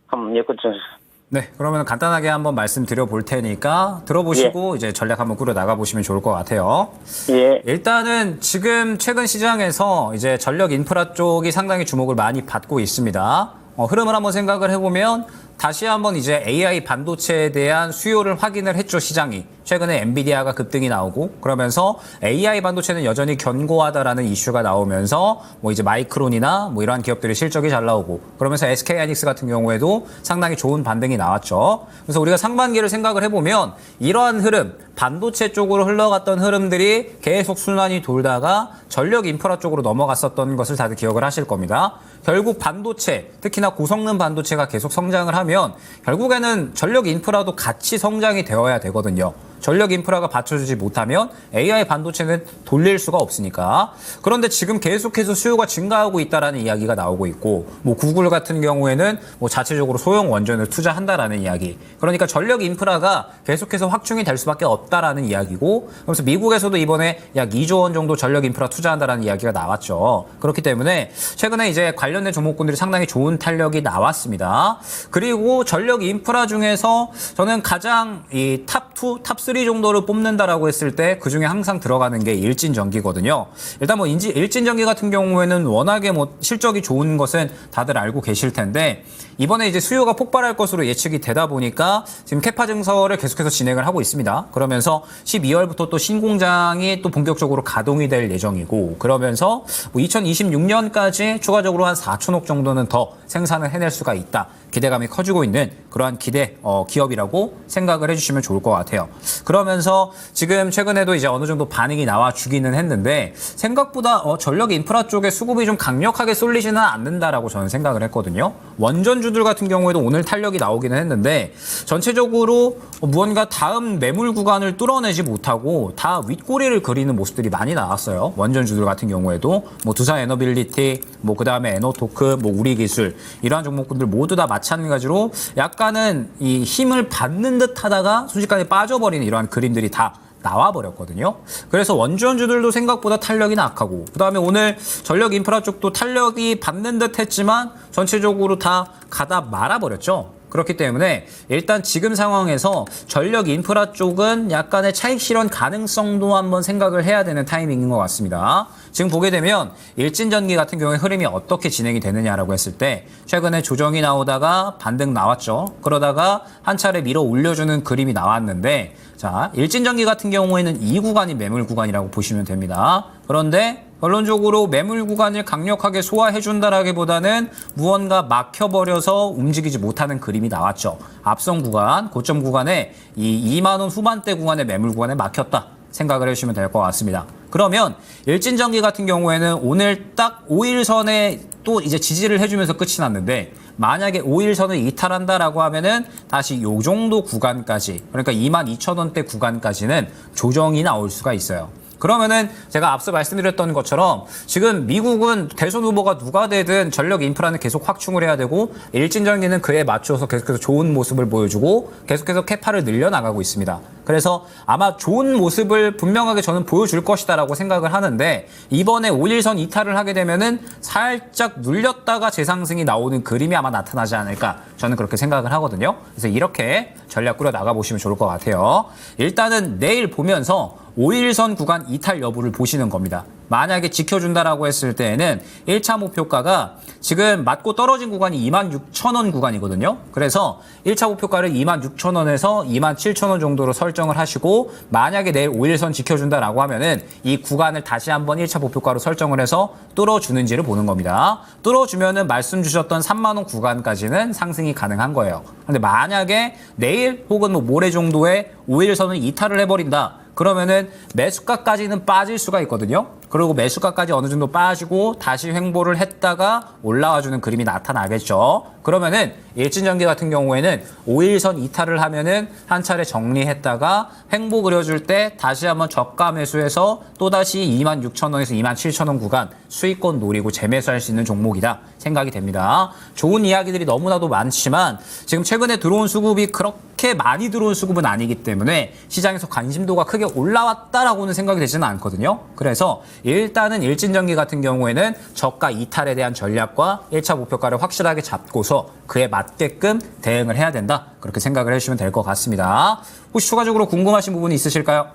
[SPEAKER 3] 한번 여쭤 주세요.
[SPEAKER 1] 네, 그러면 간단하게 한번 말씀드려 볼 테니까 들어보시고 이제 전략 한번 꾸려 나가 보시면 좋을 것 같아요.
[SPEAKER 3] 예.
[SPEAKER 1] 일단은 지금 최근 시장에서 이제 전력 인프라 쪽이 상당히 주목을 많이 받고 있습니다. 흐름을 한번 생각을 해보면 다시 한번 이제 AI 반도체에 대한 수요를 확인을 했죠, 시장이. 최근에 엔비디아가 급등이 나오고 그러면서 AI 반도체는 여전히 견고하다라는 이슈가 나오면서 뭐 이제 마이크론이나 뭐 이러한 기업들의 실적이 잘 나오고 그러면서 SK하이닉스 같은 경우에도 상당히 좋은 반등이 나왔죠. 그래서 우리가 상반기를 생각을 해보면 이러한 흐름, 반도체 쪽으로 흘러갔던 흐름들이 계속 순환이 돌다가 전력 인프라 쪽으로 넘어갔었던 것을 다들 기억을 하실 겁니다. 결국 반도체, 특히나 고성능 반도체가 계속 성장을 하면 결국에는 전력 인프라도 같이 성장이 되어야 되거든요. 전력 인프라가 받쳐주지 못하면 AI 반도체는 돌릴 수가 없으니까. 그런데 지금 계속해서 수요가 증가하고 있다라는 이야기가 나오고 있고, 뭐 구글 같은 경우에는 뭐 자체적으로 소형 원전을 투자한다라는 이야기. 그러니까 전력 인프라가 계속해서 확충이 될 수밖에 없다라는 이야기고, 그래서 미국에서도 이번에 약 2조 원 정도 전력 인프라 투자한다라는 이야기가 나왔죠. 그렇기 때문에 최근에 이제 관련된 종목군들이 상당히 좋은 탄력이 나왔습니다. 그리고 전력 인프라 중에서 저는 가장 이 탑2, 탑3 정도를 뽑는다라고 했을 때 그중에 항상 들어가는 게 일진전기거든요. 일단 뭐 일진전기 같은 경우에는 워낙에 뭐 실적이 좋은 것은 다들 알고 계실 텐데 이번에 이제 수요가 폭발할 것으로 예측이 되다 보니까 지금 캐파 증설을 계속해서 진행을 하고 있습니다. 그러면서 12월부터 또 신공장이 또 본격적으로 가동이 될 예정이고 그러면서 뭐 2026년까지 추가적으로 한 4천억 정도는 더 생산을 해낼 수가 있다. 기대감이 커지고 있는 그러한 기업이라고 생각을 해주시면 좋을 것 같아요. 그러면서 지금 최근에도 이제 어느 정도 반응이 나와 주기는 했는데 생각보다 전력 인프라 쪽에 수급이 좀 강력하게 쏠리지는 않는다라고 저는 생각을 했거든요. 원전주들 같은 경우에도 오늘 탄력이 나오기는 했는데 전체적으로 무언가 다음 매물 구간을 뚫어내지 못하고 다 윗꼬리를 그리는 모습들이 많이 나왔어요. 원전주들 같은 경우에도 뭐 두산 에너빌리티, 뭐 그다음에 에너토크, 뭐 우리기술 이러한 종목군들 모두 다 마찬가지로 약간은 이 힘을 받는 듯 하다가 순식간에 빠져버리는 이러한 그림들이 다 나와버렸거든요. 그래서 원전주들도 생각보다 탄력이 약하고 그다음에 오늘 전력 인프라 쪽도 탄력이 받는 듯 했지만 전체적으로 다 가다 말아버렸죠. 그렇기 때문에 일단 지금 상황에서 전력 인프라 쪽은 약간의 차익 실현 가능성도 한번 생각을 해야 되는 타이밍인 것 같습니다. 지금 보게 되면 일진전기 같은 경우에 흐름이 어떻게 진행이 되느냐라고 했을 때 최근에 조정이 나오다가 반등 나왔죠. 그러다가 한 차례 밀어 올려주는 그림이 나왔는데 자, 일진전기 같은 경우에는 이 구간이 매물 구간이라고 보시면 됩니다. 그런데 결론적으로 매물 구간을 강력하게 소화해준다라기보다는 무언가 막혀버려서 움직이지 못하는 그림이 나왔죠. 앞선 구간, 고점 구간에 이 2만 원 후반대 구간의 매물 구간에 막혔다 생각을 해주시면 될 것 같습니다. 그러면 일진전기 같은 경우에는 오늘 딱 5일선에 또 이제 지지를 해주면서 끝이 났는데 만약에 5일선을 이탈한다라고 하면은 다시 요 정도 구간까지 그러니까 22,000원대 구간까지는 조정이 나올 수가 있어요. 그러면은 제가 앞서 말씀드렸던 것처럼 지금 미국은 대선 후보가 누가 되든 전력 인프라는 계속 확충을 해야 되고 일진전기는 그에 맞춰서 계속해서 좋은 모습을 보여주고 계속해서 캐파를 늘려나가고 있습니다. 그래서 아마 좋은 모습을 분명하게 저는 보여줄 것이다라고 생각을 하는데 이번에 5일선 이탈을 하게 되면은 살짝 눌렸다가 재상승이 나오는 그림이 아마 나타나지 않을까 저는 그렇게 생각을 하거든요. 그래서 이렇게 전략 꾸려 나가보시면 좋을 것 같아요. 일단은 내일 보면서 5일선 구간 이탈 여부를 보시는 겁니다. 만약에 지켜준다라고 했을 때에는 1차 목표가가 지금 맞고 떨어진 구간이 26,000원 구간이거든요. 그래서 1차 목표가를 26,000원에서 27,000원 정도로 설정을 하시고 만약에 내일 5일선 지켜준다라고 하면은 이 구간을 다시 한번 1차 목표가로 설정을 해서 뚫어주는지를 보는 겁니다. 뚫어주면은 말씀 주셨던 3만 원 구간까지는 상승이 가능한 거예요. 근데 만약에 내일 혹은 뭐 모레 정도에 5일선을 이탈을 해버린다. 그러면은 매수가까지는 빠질 수가 있거든요. 그리고 매수가까지 어느 정도 빠지고 다시 횡보를 했다가 올라와주는 그림이 나타나겠죠. 그러면은 일진전기 같은 경우에는 5일선 이탈을 하면은 한 차례 정리했다가 횡보 그려줄 때 다시 한번 저가 매수해서 또다시 26,000원에서 27,000원 구간 수익권 노리고 재매수할 수 있는 종목이다 생각이 됩니다. 좋은 이야기들이 너무나도 많지만 지금 최근에 들어온 수급이 그렇게 많이 들어온 수급은 아니기 때문에 시장에서 관심도가 크게 올라왔다라고는 생각이 되지는 않거든요. 그래서 일단은 일진전기 같은 경우에는 저가 이탈에 대한 전략과 1차 목표가를 확실하게 잡고서 그에 맞게끔 대응을 해야 된다. 그렇게 생각을 해주시면 될 것 같습니다. 혹시 추가적으로 궁금하신 부분이 있으실까요?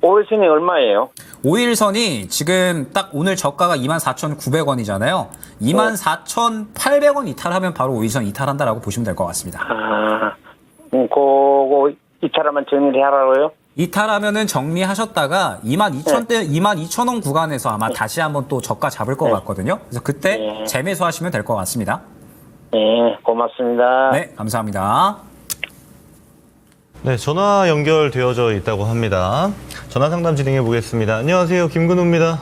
[SPEAKER 3] 5일선이 얼마예요?
[SPEAKER 1] 5일선이 지금 딱 오늘 저가가 24,900원이잖아요. 24,800원 이탈하면 바로 5일선 이탈한다라고 보시면 될 것 같습니다.
[SPEAKER 3] 그거 이탈하면 정리를 하라고요?
[SPEAKER 1] 이탈하면은 정리하셨다가 22,000대 22,000원 구간에서 아마 다시 한번 또 저가 잡을 것 같거든요. 그래서 그때 재매수하시면 될 것 같습니다.
[SPEAKER 3] 네, 고맙습니다.
[SPEAKER 1] 네, 감사합니다.
[SPEAKER 2] 네, 전화 연결되어져 있다고 합니다. 전화 상담 진행해 보겠습니다. 안녕하세요, 김근우입니다.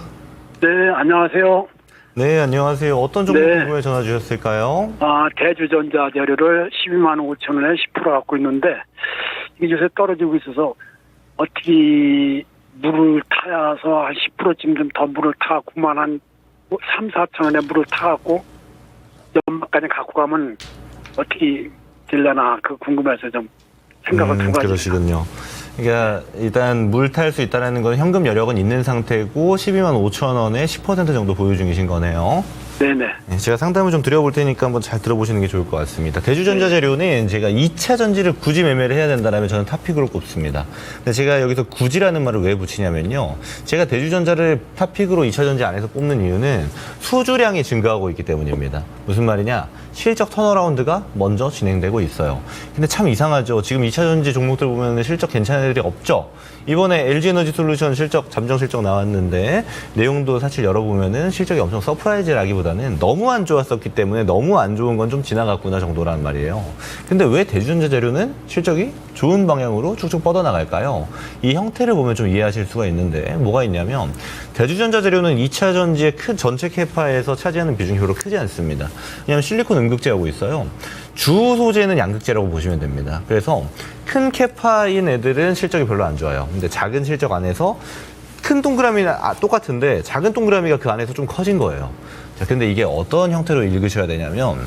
[SPEAKER 4] 네, 안녕하세요.
[SPEAKER 2] 네, 안녕하세요. 어떤 종목
[SPEAKER 4] 네.
[SPEAKER 2] 궁금해 전화 주셨을까요?
[SPEAKER 4] 대주전자 재료를 12만 5천 원에 10% 갖고 있는데 이게 요새 떨어지고 있어서 어떻게 물을 타서 한 10%쯤 좀 더 물을 타고 9만 한 3, 4천 원에 물을 타갖고 연막까지 갖고 가면 어떻게 되려나 그 궁금해서 좀 생각을 두 가지.
[SPEAKER 2] 그러시군요. 그러니까 일단 물 탈 수 있다는 건 현금 여력은 있는 상태고 12만 5천 원에 10% 정도 보유 중이신 거네요.
[SPEAKER 4] 네네.
[SPEAKER 2] 네, 제가 상담을 좀 드려볼 테니까 한번 잘 들어보시는 게 좋을 것 같습니다. 대주전자 재료는 제가 2차 전지를 굳이 매매를 해야 된다면 저는 탑픽으로 꼽습니다. 근데 제가 여기서 굳이라는 말을 왜 붙이냐면요. 제가 대주전자를 탑픽으로 2차 전지 안에서 뽑는 이유는 수주량이 증가하고 있기 때문입니다. 무슨 말이냐? 실적 턴어라운드가 먼저 진행되고 있어요. 근데 참 이상하죠. 지금 2차 전지 종목들 보면 실적 괜찮은 애들이 없죠. 이번에 LG에너지솔루션 실적, 잠정 실적 나왔는데 내용도 사실 열어보면은 실적이 엄청 서프라이즈라기보다는 너무 안 좋았었기 때문에 너무 안 좋은 건 좀 지나갔구나 정도란 말이에요. 근데 왜 대주전자 재료는 실적이 좋은 방향으로 쭉쭉 뻗어나갈까요? 이 형태를 보면 좀 이해하실 수가 있는데 뭐가 있냐면 대주전자 재료는 2차 전지의 큰 전체 캐파에서 차지하는 비중이 별로 크지 않습니다. 왜냐하면 실리콘 음극재하고 있어요. 주 소재는 양극재라고 보시면 됩니다. 그래서 큰 캐파인 애들은 실적이 별로 안 좋아요. 근데 작은 실적 안에서 큰 동그라미는 똑같은데 작은 동그라미가 그 안에서 좀 커진 거예요. 자, 근데 이게 어떤 형태로 읽으셔야 되냐면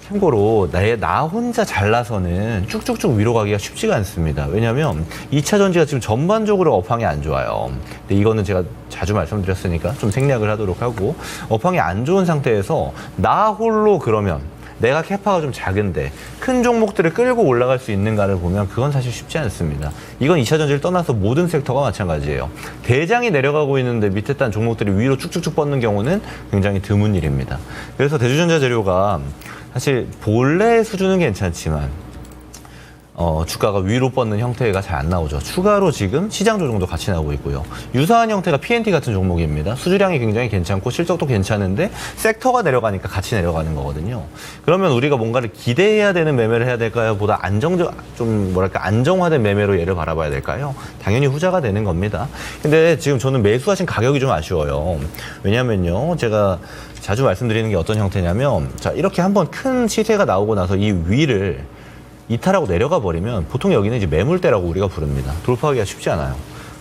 [SPEAKER 2] 참고로 나 혼자 잘나서는 쭉쭉쭉 위로 가기가 쉽지가 않습니다. 왜냐하면 2차 전지가 지금 전반적으로 업황이 안 좋아요. 근데 이거는 제가 자주 말씀드렸으니까 좀 생략을 하도록 하고 업황이 안 좋은 상태에서 나 홀로 그러면 내가 캐파가 좀 작은데 큰 종목들을 끌고 올라갈 수 있는가를 보면 그건 사실 쉽지 않습니다. 이건 2차 전지를 떠나서 모든 섹터가 마찬가지예요. 대장이 내려가고 있는데 밑에 딴 종목들이 위로 쭉쭉쭉 뻗는 경우는 굉장히 드문 일입니다. 그래서 대주전자 재료가 사실 본래 수준은 괜찮지만 주가가 위로 뻗는 형태가 잘 안 나오죠. 추가로 지금 시장 조정도 같이 나오고 있고요. 유사한 형태가 PNT 같은 종목입니다. 수주량이 굉장히 괜찮고 실적도 괜찮은데 섹터가 내려가니까 같이 내려가는 거거든요. 그러면 우리가 뭔가를 기대해야 되는 매매를 해야 될까요? 보다 안정화된 매매로 얘를 바라봐야 될까요? 당연히 후자가 되는 겁니다. 근데 지금 저는 매수하신 가격이 좀 아쉬워요. 왜냐면요. 제가 자주 말씀드리는 게 어떤 형태냐면 자, 이렇게 한번 큰 시세가 나오고 나서 이 위를 이탈하고 내려가 버리면 보통 여기는 이제 매물대라고 우리가 부릅니다. 돌파하기가 쉽지 않아요.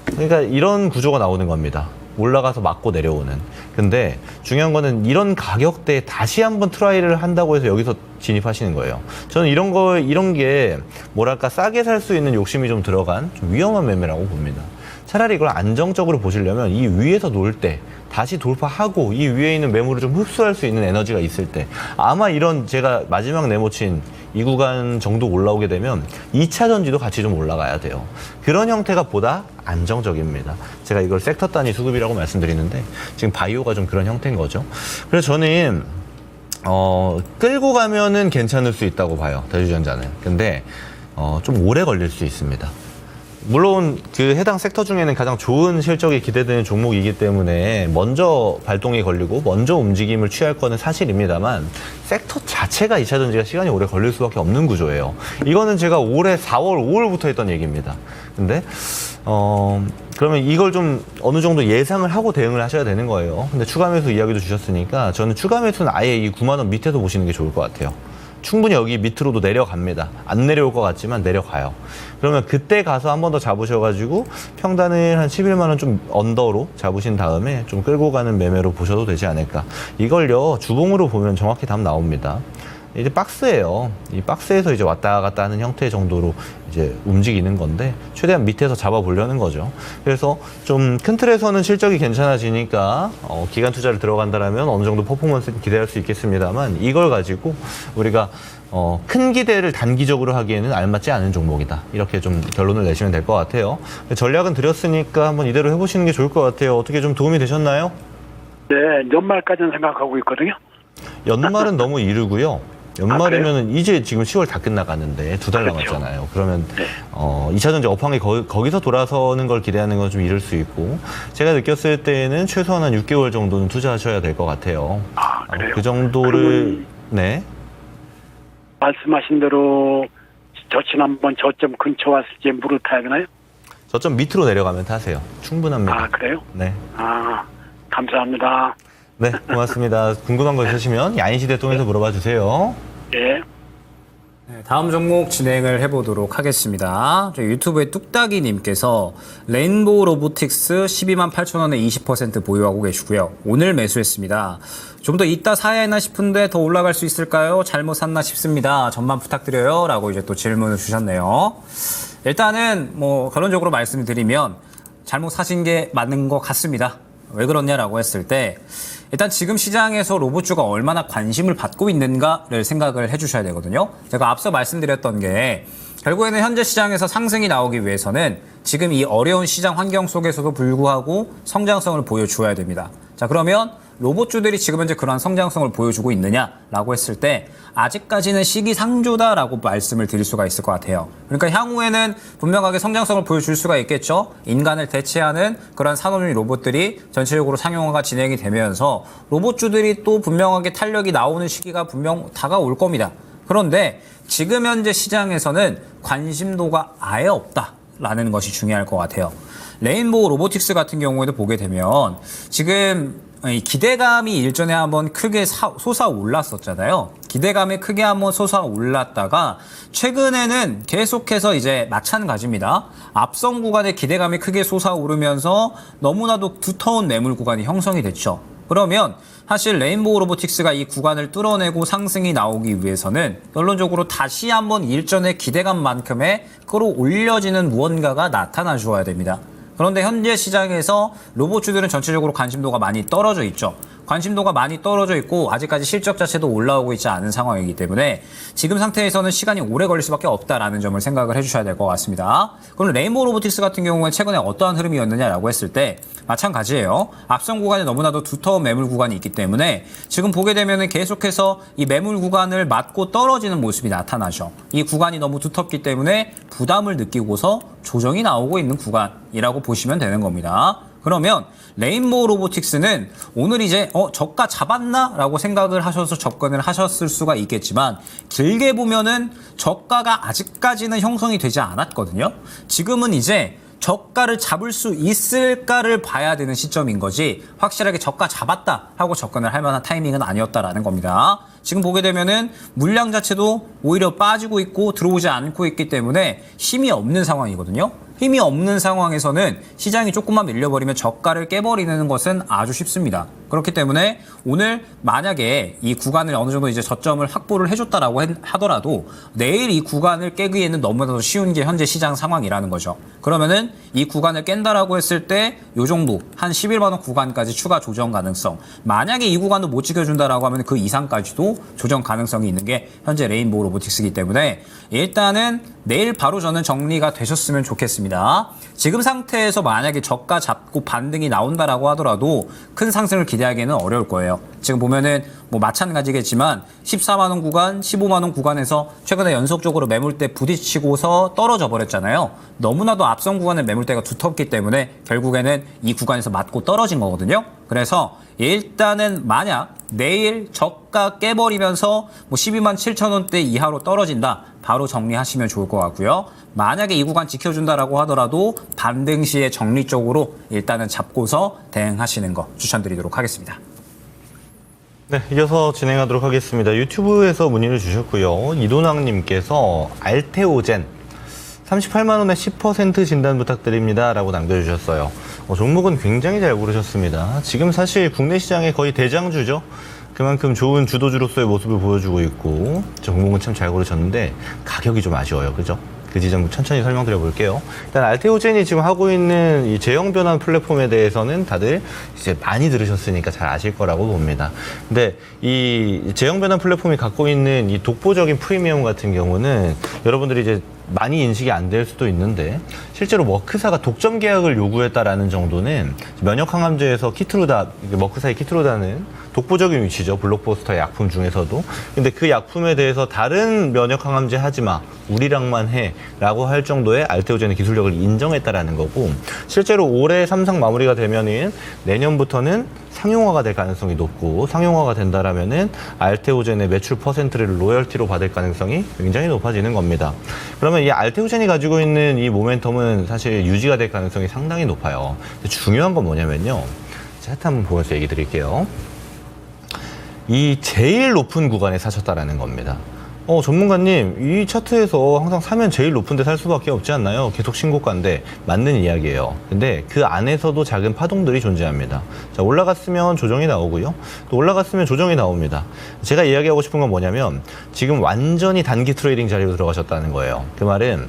[SPEAKER 2] 그러니까 이런 구조가 나오는 겁니다. 올라가서 맞고 내려오는. 근데 중요한 거는 이런 가격대에 다시 한번 트라이를 한다고 해서 여기서 진입하시는 거예요. 저는 이런 게 뭐랄까 싸게 살 수 있는 욕심이 좀 들어간 좀 위험한 매매라고 봅니다. 차라리 이걸 안정적으로 보시려면 이 위에서 놀 때 다시 돌파하고 이 위에 있는 매물을 좀 흡수할 수 있는 에너지가 있을 때 아마 이런 제가 마지막 네모친 이 구간 정도 올라오게 되면 2차 전지도 같이 좀 올라가야 돼요. 그런 형태가 보다 안정적입니다. 제가 이걸 섹터 단위 수급이라고 말씀드리는데 지금 바이오가 좀 그런 형태인 거죠. 그래서 저는 끌고 가면은 괜찮을 수 있다고 봐요. 대주전자는. 근데 좀 오래 걸릴 수 있습니다. 물론 그 해당 섹터 중에는 가장 좋은 실적이 기대되는 종목이기 때문에 먼저 발동이 걸리고 먼저 움직임을 취할 거는 사실입니다만 섹터 자체가 2차 전지가 시간이 오래 걸릴 수밖에 없는 구조예요. 이거는 제가 올해 4월, 5월부터 했던 얘기입니다. 근데 그러면 이걸 좀 어느 정도 예상을 하고 대응을 하셔야 되는 거예요. 근데 추가 매수 이야기도 주셨으니까 저는 추가 매수는 아예 이 9만 원 밑에서 보시는 게 좋을 것 같아요. 충분히 여기 밑으로도 내려갑니다. 안 내려올 것 같지만 내려가요. 그러면 그때 가서 한 번 더 잡으셔가지고 평단을 한 11만 원 좀 언더로 잡으신 다음에 좀 끌고 가는 매매로 보셔도 되지 않을까. 이걸요 주봉으로 보면 정확히 답 나옵니다. 이제 박스예요. 이 박스에서 이제 왔다 갔다 하는 형태 정도로 이제 움직이는 건데 최대한 밑에서 잡아보려는 거죠. 그래서 좀 큰 틀에서는 실적이 괜찮아지니까 기간 투자를 들어간다라면 어느 정도 퍼포먼스는 기대할 수 있겠습니다만 이걸 가지고 우리가 큰 기대를 단기적으로 하기에는 알맞지 않은 종목이다. 이렇게 좀 결론을 내시면 될 것 같아요. 전략은 드렸으니까 한번 이대로 해보시는 게 좋을 것 같아요. 어떻게 좀 도움이 되셨나요?
[SPEAKER 4] 네, 연말까지는 생각하고 있거든요.
[SPEAKER 2] 연말은 너무 이르고요. 연말이면은 이제 지금 10월 다 끝나가는데 2달
[SPEAKER 4] 그렇죠.
[SPEAKER 2] 남았잖아요. 그러면 2차 전지 업황이 거기서 돌아서는 걸 기대하는 건 좀 이를 수 있고 제가 느꼈을 때는 최소한 한 6개월 정도는 투자하셔야 될 것 같아요.
[SPEAKER 4] 그래요?
[SPEAKER 2] 그 정도를 네.
[SPEAKER 4] 말씀하신 대로 저 지난번 저점 근처 왔을 때 물을 타야 되나요?
[SPEAKER 2] 저점 밑으로 내려가면 타세요. 충분합니다.
[SPEAKER 4] 그래요?
[SPEAKER 2] 네.
[SPEAKER 4] 감사합니다.
[SPEAKER 2] 네, 고맙습니다. 궁금한 거 있으시면 야인시대 통해서 물어봐 주세요.
[SPEAKER 4] 예.
[SPEAKER 1] 네, 다음 종목 진행을 해보도록 하겠습니다. 저희 유튜브에 뚝딱이님께서 레인보우 로보틱스 12만 8천 원에 20% 보유하고 계시고요. 오늘 매수했습니다. 좀 더 이따 사야 했나 싶은데 더 올라갈 수 있을까요? 잘못 샀나 싶습니다. 전만 부탁드려요. 라고 이제 또 질문을 주셨네요. 일단은 뭐 결론적으로 말씀을 드리면 잘못 사신 게 맞는 것 같습니다. 왜 그러냐라고 했을 때 일단 지금 시장에서 로봇주가 얼마나 관심을 받고 있는가를 생각을 해주셔야 되거든요. 제가 앞서 말씀드렸던 게 결국에는 현재 시장에서 상승이 나오기 위해서는 지금 이 어려운 시장 환경 속에서도 불구하고 성장성을 보여주어야 됩니다. 자, 그러면 로봇주들이 지금 현재 그러한 성장성을 보여주고 있느냐라고 했을 때 아직까지는 시기상조다라고 말씀을 드릴 수가 있을 것 같아요. 그러니까 향후에는 분명하게 성장성을 보여줄 수가 있겠죠. 인간을 대체하는 그런 산업용 로봇들이 전체적으로 상용화가 진행이 되면서 로봇주들이 또 분명하게 탄력이 나오는 시기가 분명 다가올 겁니다. 그런데 지금 현재 시장에서는 관심도가 아예 없다라는 것이 중요할 것 같아요. 레인보우 로보틱스 같은 경우에도 보게 되면 지금 이 기대감이 일전에 한번 크게 솟아올랐었잖아요. 기대감이 크게 한번 솟아올랐다가 최근에는 계속해서 이제 마찬가지입니다. 앞선 구간에 기대감이 크게 솟아오르면서 너무나도 두터운 매물 구간이 형성이 됐죠. 그러면 사실 레인보우 로보틱스가 이 구간을 뚫어내고 상승이 나오기 위해서는 결론적으로 다시 한번 일전의 기대감만큼의 끌어올려지는 무언가가 나타나 주어야 됩니다. 그런데 현재 시장에서 로봇주들은 전체적으로 관심도가 많이 떨어져 있죠. 관심도가 많이 떨어져 있고 아직까지 실적 자체도 올라오고 있지 않은 상황이기 때문에 지금 상태에서는 시간이 오래 걸릴 수밖에 없다라는 점을 생각을 해주셔야 될 것 같습니다. 그럼 레인보우 로보틱스 같은 경우는 최근에 어떠한 흐름이었느냐라고 했을 때 마찬가지예요. 앞선 구간에 너무나도 두터운 매물 구간이 있기 때문에 지금 보게 되면은 계속해서 이 매물 구간을 맞고 떨어지는 모습이 나타나죠. 이 구간이 너무 두텁기 때문에 부담을 느끼고서 조정이 나오고 있는 구간이라고 보시면 되는 겁니다. 그러면 레인보우 로보틱스는 오늘 이제 저가 잡았나? 라고 생각을 하셔서 접근을 하셨을 수가 있겠지만 길게 보면은 저가가 아직까지는 형성이 되지 않았거든요. 지금은 이제 저가를 잡을 수 있을까를 봐야 되는 시점인 거지 확실하게 저가 잡았다 하고 접근을 할 만한 타이밍은 아니었다라는 겁니다. 지금 보게 되면은 물량 자체도 오히려 빠지고 있고 들어오지 않고 있기 때문에 힘이 없는 상황이거든요. 힘이 없는 상황에서는 시장이 조금만 밀려버리면 저가를 깨버리는 것은 아주 쉽습니다. 그렇기 때문에 오늘 만약에 이 구간을 어느 정도 이제 저점을 확보를 해줬다라고 하더라도 내일 이 구간을 깨기에는 너무나도 쉬운 게 현재 시장 상황이라는 거죠. 그러면은 이 구간을 깬다라고 했을 때 요 정도 한 11만 원 구간까지 추가 조정 가능성. 만약에 이 구간도 못 지켜준다라고 하면 그 이상까지도 조정 가능성이 있는 게 현재 레인보우 로보틱스이기 때문에 일단은 내일 바로 저는 정리가 되셨으면 좋겠습니다. 지금 상태에서 만약에 저가 잡고 반등이 나온다라고 하더라도 큰 상승을 기대하기에는 어려울 거예요. 지금 보면은 뭐 마찬가지겠지만 14만 원 구간, 15만 원 구간에서 최근에 연속적으로 매물대 부딪히고서 떨어져 버렸잖아요. 너무나도 앞선 구간의 매물대가 두텁기 때문에 결국에는 이 구간에서 맞고 떨어진 거거든요. 그래서 일단은 만약 내일 저가 깨버리면서 뭐 12만 7천 원대 이하로 떨어진다. 바로 정리하시면 좋을 것 같고요. 만약에 이 구간 지켜준다라고 하더라도 반등 시에 정리 쪽으로 일단은 잡고서 대응하시는 거 추천드리도록 하겠습니다.
[SPEAKER 2] 네, 이어서 진행하도록 하겠습니다. 유튜브에서 문의를 주셨고요. 이도낭님께서 알테오젠 38만 원에 10% 진단 부탁드립니다. 라고 남겨주셨어요. 종목은 굉장히 잘 고르셨습니다. 지금 사실 국내 시장의 거의 대장주죠. 그만큼 좋은 주도주로서의 모습을 보여주고 있고 종목은 참 잘 고르셨는데 가격이 좀 아쉬워요. 그죠? 그 지점 천천히 설명드려 볼게요. 일단 알테오젠이 지금 하고 있는 이 제형 변환 플랫폼에 대해서는 다들 이제 많이 들으셨으니까 잘 아실 거라고 봅니다. 근데 이 제형 변환 플랫폼이 갖고 있는 이 독보적인 프리미엄 같은 경우는 여러분들이 이제 많이 인식이 안 될 수도 있는데 실제로 머크사가 독점 계약을 요구했다라는 정도는 면역 항암제에서 키트루다, 머크사의 키트루다는 독보적인 위치죠. 블록버스터의 약품 중에서도. 근데 그 약품에 대해서 다른 면역 항암제 하지 마. 우리랑만 해. 라고 할 정도의 알테오젠의 기술력을 인정했다라는 거고 실제로 올해 3상 마무리가 되면은 내년부터는 상용화가 될 가능성이 높고 상용화가 된다라면은 알테오젠의 매출 퍼센트를 로열티로 받을 가능성이 굉장히 높아지는 겁니다. 그러면 이 알테오젠이 가지고 있는 이 모멘텀은 사실 유지가 될 가능성이 상당히 높아요. 근데 중요한 건 뭐냐면요. 차트 한번 보면서 얘기 드릴게요. 이 제일 높은 구간에 사셨다라는 겁니다. 전문가님, 이 차트에서 항상 사면 제일 높은 데 살 수밖에 없지 않나요? 계속 신고가인데 맞는 이야기예요. 근데 그 안에서도 작은 파동들이 존재합니다. 자, 올라갔으면 조정이 나오고요. 또 올라갔으면 조정이 나옵니다. 제가 이야기하고 싶은 건 뭐냐면 지금 완전히 단기 트레이딩 자리로 들어가셨다는 거예요. 그 말은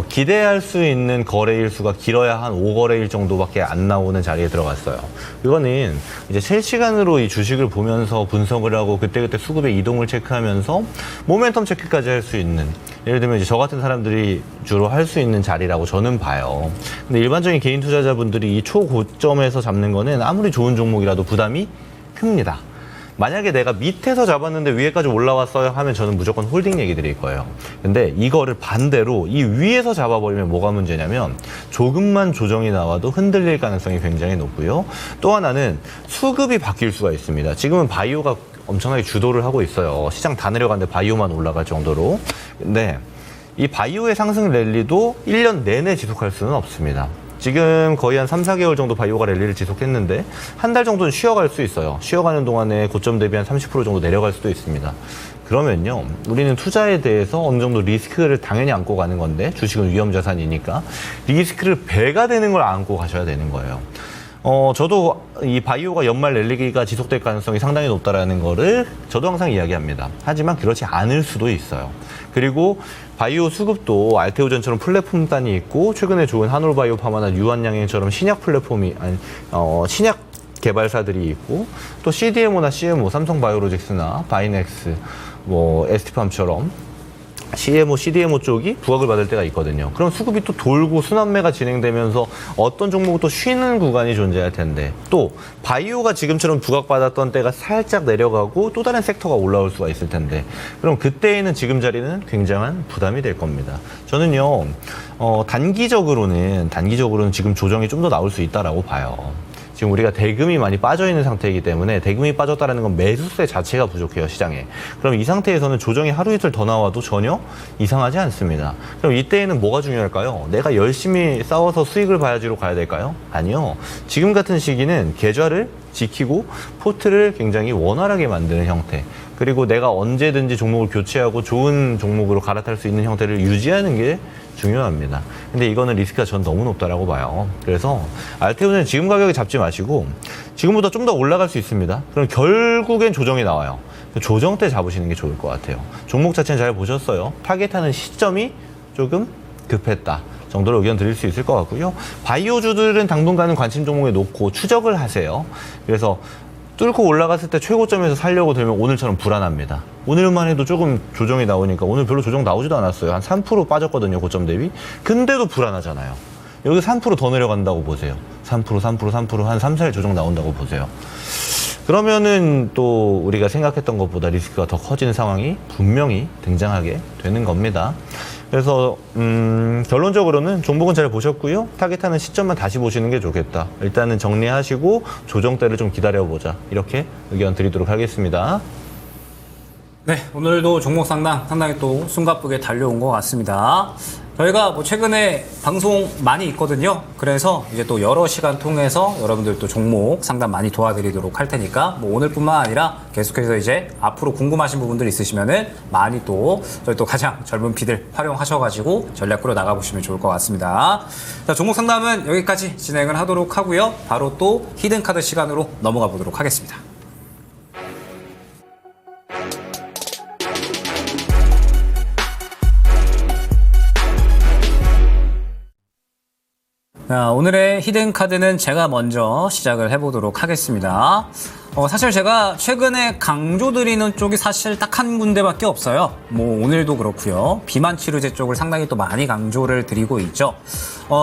[SPEAKER 2] 기대할 수 있는 거래일 수가 길어야 한 5거래일 정도밖에 안 나오는 자리에 들어갔어요. 이거는 이제 실시간으로 이 주식을 보면서 분석을 하고 그때그때 수급의 이동을 체크하면서 모멘텀 체크까지 할 수 있는, 예를 들면 이제 저 같은 사람들이 주로 할 수 있는 자리라고 저는 봐요. 근데 일반적인 개인 투자자분들이 이 초고점에서 잡는 거는 아무리 좋은 종목이라도 부담이 큽니다. 만약에 내가 밑에서 잡았는데 위에까지 올라왔어요 하면 저는 무조건 홀딩 얘기 드릴 거예요. 근데 이거를 반대로 이 위에서 잡아버리면 뭐가 문제냐면 조금만 조정이 나와도 흔들릴 가능성이 굉장히 높고요. 또 하나는 수급이 바뀔 수가 있습니다. 지금은 바이오가 엄청나게 주도를 하고 있어요. 시장 다 내려가는데 바이오만 올라갈 정도로. 근데 이 바이오의 상승 랠리도 1년 내내 지속할 수는 없습니다. 지금 거의 한 3, 4개월 정도 바이오가 랠리를 지속했는데 한 달 정도는 쉬어갈 수 있어요. 쉬어가는 동안에 고점 대비 한 30% 정도 내려갈 수도 있습니다. 그러면요, 우리는 투자에 대해서 어느 정도 리스크를 당연히 안고 가는 건데 주식은 위험 자산이니까 리스크를 배가 되는 걸 안고 가셔야 되는 거예요. 저도 이 바이오가 연말 랠리가 지속될 가능성이 상당히 높다라는 거를 저도 항상 이야기합니다. 하지만 그렇지 않을 수도 있어요. 그리고 바이오 수급도 알테오젠처럼 플랫폼단이 있고 최근에 좋은 한올바이오 파마나 유한양행처럼 신약 플랫폼이 신약 개발사들이 있고 또 CDMO나 CMO, 삼성바이오로직스나 바이넥스, ST팜처럼 CMO, CDMO 쪽이 부각을 받을 때가 있거든요. 그럼 수급이 또 돌고 순환매가 진행되면서 어떤 종목은 또 쉬는 구간이 존재할 텐데 또 바이오가 지금처럼 부각받았던 때가 살짝 내려가고 또 다른 섹터가 올라올 수가 있을 텐데 그럼 그때에는 지금 자리는 굉장한 부담이 될 겁니다. 저는요 단기적으로는 지금 조정이 좀 더 나올 수 있다라고 봐요. 지금 우리가 대금이 많이 빠져 있는 상태이기 때문에 대금이 빠졌다는 건 매수세 자체가 부족해요, 시장에. 그럼 이 상태에서는 조정이 하루 이틀 더 나와도 전혀 이상하지 않습니다. 그럼 이때에는 뭐가 중요할까요? 내가 열심히 싸워서 수익을 봐야지로 가야 될까요? 아니요. 지금 같은 시기는 계좌를 지키고 포트를 굉장히 원활하게 만드는 형태, 그리고 내가 언제든지 종목을 교체하고 좋은 종목으로 갈아탈 수 있는 형태를 유지하는 게 중요합니다. 근데 이거는 리스크가 전 너무 높다라고 봐요. 그래서 알테오는 지금 가격에 잡지 마시고 지금보다 좀 더 올라갈 수 있습니다. 그럼 결국엔 조정이 나와요. 조정 때 잡으시는 게 좋을 것 같아요. 종목 자체는 잘 보셨어요. 타겟하는 시점이 조금 급했다 정도로 의견 드릴 수 있을 것 같고요. 바이오주들은 당분간은 관심 종목에 놓고 추적을 하세요. 그래서 뚫고 올라갔을 때 최고점에서 살려고 들면 오늘처럼 불안합니다. 오늘만 해도 조금 조정이 나오니까 오늘 별로 조정 나오지도 않았어요. 한 3% 빠졌거든요, 고점 대비. 근데도 불안하잖아요. 여기 3% 더 내려간다고 보세요. 3% 한 3, 4일 조정 나온다고 보세요. 그러면은 또 우리가 생각했던 것보다 리스크가 더 커지는 상황이 분명히 등장하게 되는 겁니다. 그래서 결론적으로는 종목은 잘 보셨고요. 타겟하는 시점만 다시 보시는 게 좋겠다. 일단은 정리하시고 조정대를 좀 기다려보자. 이렇게 의견 드리도록 하겠습니다.
[SPEAKER 1] 네, 오늘도 종목 상당히 또 숨가쁘게 달려온 것 같습니다. 저희가 최근에 방송 많이 있거든요. 그래서 이제 또 여러 시간 통해서 여러분들 또 종목 상담 많이 도와드리도록 할 테니까 뭐오늘뿐만 아니라 계속해서 이제 앞으로 궁금하신 부분들 있으시면은 많이 또 저희 또 가장 젊은 피들 활용하셔가지고 전략으로 나가보시면 좋을 것 같습니다. 자, 종목 상담은 여기까지 진행을 하도록 하고요. 바로 또 히든카드 시간으로 넘어가 보도록 하겠습니다. 자, 오늘의 히든카드는 제가 먼저 시작을 해보도록 하겠습니다. 사실 제가 최근에 강조드리는 쪽이 사실 딱 한 군데밖에 없어요. 오늘도 그렇고요. 비만 치료제 쪽을 상당히 또 많이 강조를 드리고 있죠.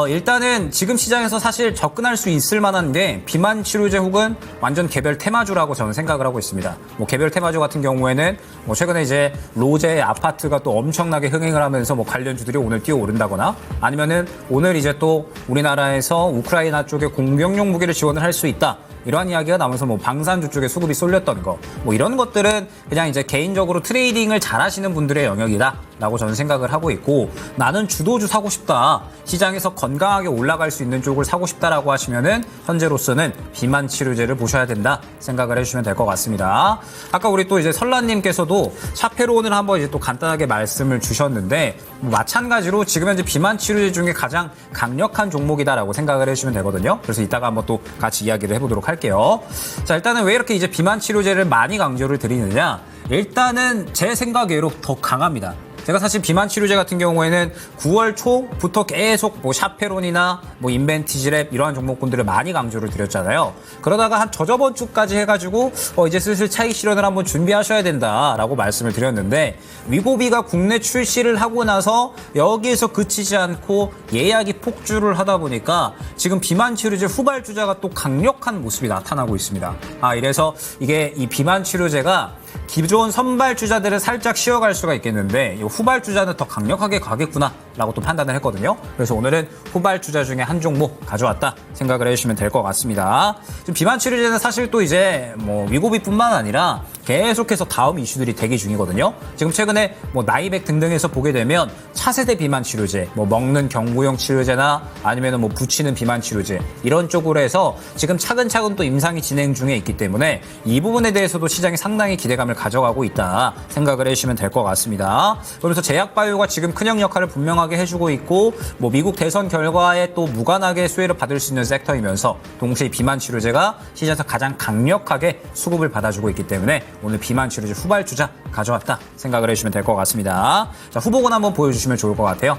[SPEAKER 1] 일단은 지금 시장에서 사실 접근할 수 있을 만한 게 비만 치료제 혹은 완전 개별 테마주라고 저는 생각을 하고 있습니다. 개별 테마주 같은 경우에는 최근에 이제 로제 아파트가 또 엄청나게 흥행을 하면서 관련주들이 오늘 뛰어오른다거나 아니면은 오늘 이제 또 우리나라에서 우크라이나 쪽에 공병용 무기를 지원을 할 수 있다. 이러한 이야기가 나오면서 방산주 쪽에 수급이 쏠렸던 거 이런 것들은 그냥 이제 개인적으로 트레이딩을 잘 하시는 분들의 영역이다 라고 저는 생각을 하고 있고, 나는 주도주 사고 싶다, 시장에서 건강하게 올라갈 수 있는 쪽을 사고 싶다라고 하시면은 현재로서는 비만 치료제를 보셔야 된다 생각을 해주시면 될 것 같습니다. 아까 우리 또 이제 설라님께서도 샤페론을 한번 이제 또 간단하게 말씀을 주셨는데 마찬가지로 지금 현재 비만 치료제 중에 가장 강력한 종목이다라고 생각을 해주시면 되거든요. 그래서 이따가 한번 또 같이 이야기를 해보도록 할게요. 자, 일단은 왜 이렇게 이제 비만 치료제를 많이 강조를 드리느냐? 일단은 제 생각외로 더 강합니다. 제가 사실 비만 치료제 같은 경우에는 9월 초부터 계속 뭐 샤페론이나 뭐 인벤티지랩 이러한 종목군들을 많이 강조를 드렸잖아요. 그러다가 한 저저번 주까지 해가지고 이제 슬슬 차익 실현을 한번 준비하셔야 된다라고 말씀을 드렸는데 위고비가 국내 출시를 하고 나서 여기에서 그치지 않고 예약이 폭주를 하다 보니까 지금 비만 치료제 후발주자가 또 강력한 모습이 나타나고 있습니다. 이래서 이게 이 비만 치료제가 기존 선발주자들을 살짝 쉬어갈 수가 있겠는데 이 후발주자는 더 강력하게 가겠구나라고 또 판단을 했거든요. 그래서 오늘은 후발주자 중에 한 종목 가져왔다 생각을 해주시면 될 것 같습니다. 지금 비만 치료제는 사실 또 이제 뭐 위고비뿐만 아니라 계속해서 다음 이슈들이 대기 중이거든요. 지금 최근에 뭐 나이백 등등에서 보게 되면 차세대 비만 치료제, 뭐 먹는 경구용 치료제나 아니면 뭐 붙이는 비만 치료제 이런 쪽으로 해서 지금 차근차근 또 임상이 진행 중에 있기 때문에 이 부분에 대해서도 시장이 상당히 기대감을 가져가고 있다 생각을 해주시면 될 것 같습니다. 그러면서 제약바이오가 지금 큰형 역할을 분명하게 해주고 있고 뭐 미국 대선 결과에 또 무관하게 수혜를 받을 수 있는 섹터이면서 동시에 비만 치료제가 시장에서 가장 강력하게 수급을 받아주고 있기 때문에 오늘 비만 치료제 후발주자 가져왔다 생각을 해주시면 될 것 같습니다. 자, 후보군 한번 보여주시면 좋을 것 같아요.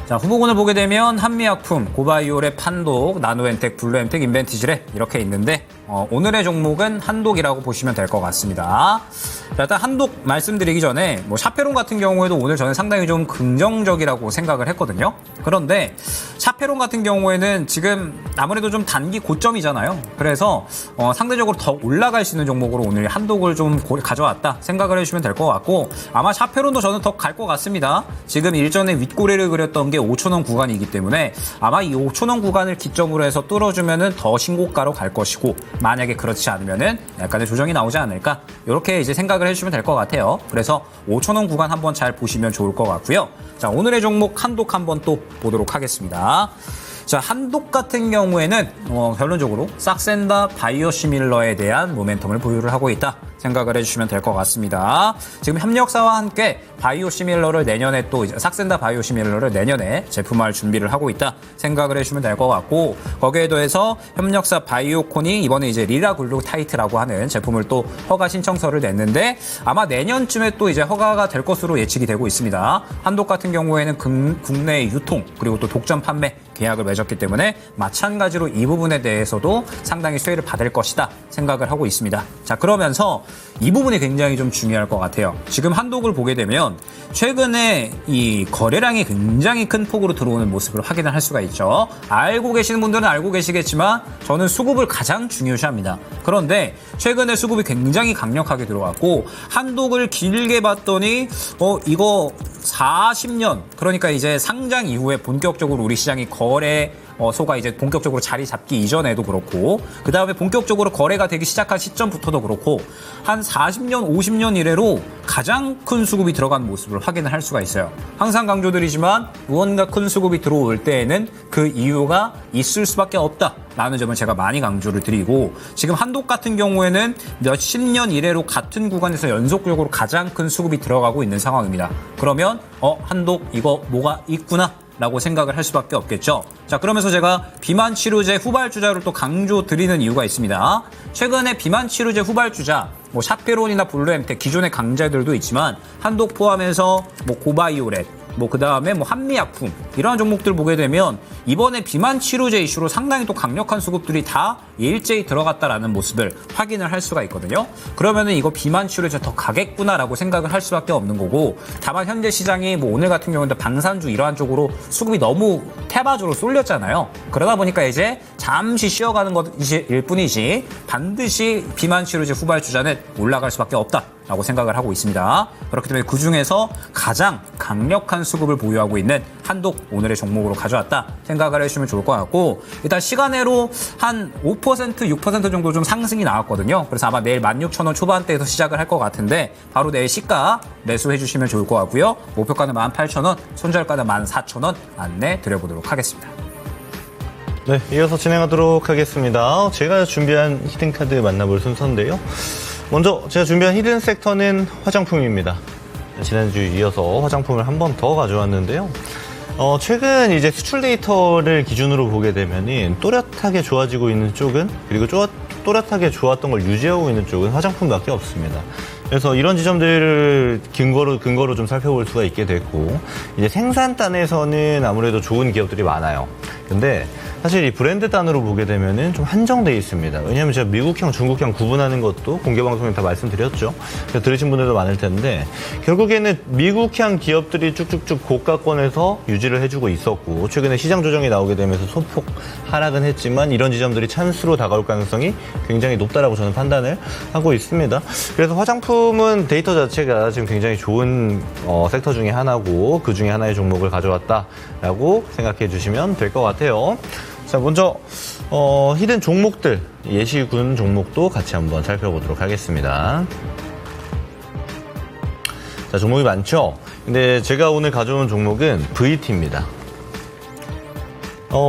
[SPEAKER 1] 자, 후보군을 보게 되면 한미약품, 고바이오랩, 한독, 나노엔텍, 블루엠텍, 인벤티지랩 이렇게 있는데 오늘의 종목은 한독이라고 보시면 될 것 같습니다. 자, 일단 한독 말씀드리기 전에 뭐 샤페론 같은 경우에도 오늘 저는 상당히 좀 긍정적이라고 생각을 했거든요. 그런데 샤페론 같은 경우에는 지금 아무래도 좀 단기 고점이잖아요. 그래서 상대적으로 더 올라갈 수 있는 종목으로 오늘 한독을 좀 가져왔다 생각을 해주시면 될 것 같고 아마 샤페론도 저는 더 갈 것 같습니다. 지금 일전에 윗꼬리를 그렸던 게 5,000원 구간이기 때문에 아마 이 5,000원 구간을 기점으로 해서 뚫어주면은 더 신고가로 갈 것이고 만약에 그렇지 않으면은 약간의 조정이 나오지 않을까 이렇게 이제 생각을 해주시면 될 것 같아요. 그래서 5,000원 구간 한번 잘 보시면 좋을 것 같고요. 자, 오늘의 종목 한독 한번 또 보도록 하겠습니다. 자, 한독 같은 경우에는 결론적으로 싹센다 바이오시밀러에 대한 모멘텀을 보유를 하고 있다 생각을 해주시면 될 것 같습니다. 지금 협력사와 함께 바이오시밀러를 내년에 또 이제 싹센다 바이오시밀러를 내년에 제품화할 준비를 하고 있다 생각을 해주시면 될 것 같고 거기에 더해서 협력사 바이오콘이 이번에 이제 리라글루타이트라고 하는 제품을 또 허가 신청서를 냈는데 아마 내년쯤에 또 이제 허가가 될 것으로 예측이 되고 있습니다. 한독 같은 경우에는 국내 유통 그리고 또 독점 판매 계약을 맺었기 때문에 마찬가지로 이 부분에 대해서도 상당히 수혜를 받을 것이다 생각을 하고 있습니다. 자, 그러면서 이 부분이 굉장히 좀 중요할 것 같아요. 지금 한독을 보게 되면 최근에 이 거래량이 굉장히 큰 폭으로 들어오는 모습을 확인을 할 수가 있죠. 알고 계시는 분들은 알고 계시겠지만 저는 수급을 가장 중요시합니다. 그런데 최근에 수급이 굉장히 강력하게 들어왔고 한독을 길게 봤더니 이거 40년 그러니까 이제 상장 이후에 본격적으로 우리 시장이 거래소가 이제 본격적으로 자리 잡기 이전에도 그렇고 그 다음에 본격적으로 거래가 되기 시작한 시점부터도 그렇고 한 40년, 50년 이래로 가장 큰 수급이 들어간 모습을 확인을 할 수가 있어요. 항상 강조드리지만 무언가 큰 수급이 들어올 때에는 그 이유가 있을 수밖에 없다라는 점을 제가 많이 강조를 드리고 지금 한독 같은 경우에는 몇십 년 이래로 같은 구간에서 연속적으로 가장 큰 수급이 들어가고 있는 상황입니다. 그러면 한독 이거 뭐가 있구나 라고 생각을 할 수밖에 없겠죠. 자, 그러면서 제가 비만 치료제 후발주자를 또 강조 드리는 이유가 있습니다. 최근에 비만 치료제 후발주자 뭐 샤페론이나 블루엠텍 기존의 강자들도 있지만 한독 포함해서 뭐 고바이오랩 뭐 그다음에 뭐 한미약품 이러한 종목들 보게 되면 이번에 비만 치료제 이슈로 상당히 또 강력한 수급들이 다 일제히 들어갔다라는 모습을 확인을 할 수가 있거든요. 그러면은 이거 비만 치료제 더 가겠구나라고 생각을 할 수밖에 없는 거고 다만 현재 시장이 뭐 오늘 같은 경우는 방산주 이러한 쪽으로 수급이 너무 태바주로 쏠렸잖아요. 그러다 보니까 이제 잠시 쉬어가는 것일 뿐이지 반드시 비만 치료제 후발주자는 올라갈 수밖에 없다라고 생각을 하고 있습니다. 그렇기 때문에 그중에서 가장 강력한 수급을 보유하고 있는 한독 오늘의 종목으로 가져왔다 생각을 해주시면 좋을 것 같고 일단 시간외로 한 5%, 6% 정도 좀 상승이 나왔거든요. 그래서 아마 내일 16,000원 초반대에서 시작을 할 것 같은데 바로 내일 시가 매수해 주시면 좋을 것 같고요. 목표가는 18,000원, 손절가는 14,000원 안내 드려보도록 하겠습니다.
[SPEAKER 2] 네, 이어서 진행하도록 하겠습니다. 제가 준비한 히든카드 만나볼 순서인데요. 먼저 제가 준비한 히든 섹터는 화장품입니다. 지난주에 이어서 화장품을 한 번 더 가져왔는데요. 최근 이제 수출 데이터를 기준으로 보게 되면은 또렷하게 좋아지고 있는 쪽은 그리고 또렷하게 좋았던 걸 유지하고 있는 쪽은 화장품밖에 없습니다. 그래서 이런 지점들을 근거로 좀 살펴볼 수가 있게 됐고, 이제 생산단에서는 아무래도 좋은 기업들이 많아요. 근데 사실 이 브랜드 단으로 보게 되면은 좀 한정돼 있습니다. 왜냐하면 제가 미국형, 중국형 구분하는 것도 공개 방송에 다 말씀드렸죠. 그래서 들으신 분들도 많을 텐데, 결국에는 미국형 기업들이 쭉쭉쭉 고가권에서 유지를 해주고 있었고, 최근에 시장 조정이 나오게 되면서 소폭 하락은 했지만 이런 지점들이 찬스로 다가올 가능성이 굉장히 높다라고 저는 판단을 하고 있습니다. 그래서 화장품은 데이터 자체가 지금 굉장히 좋은 섹터 중에 하나고, 그 중에 하나의 종목을 가져왔다라고 생각해 주시면 될 것 같아요. 자, 먼저 히든 종목들, 예시군 종목도 같이 한번 살펴보도록 하겠습니다. 자, 종목이 많죠? 근데 제가 오늘 가져온 종목은 VT입니다.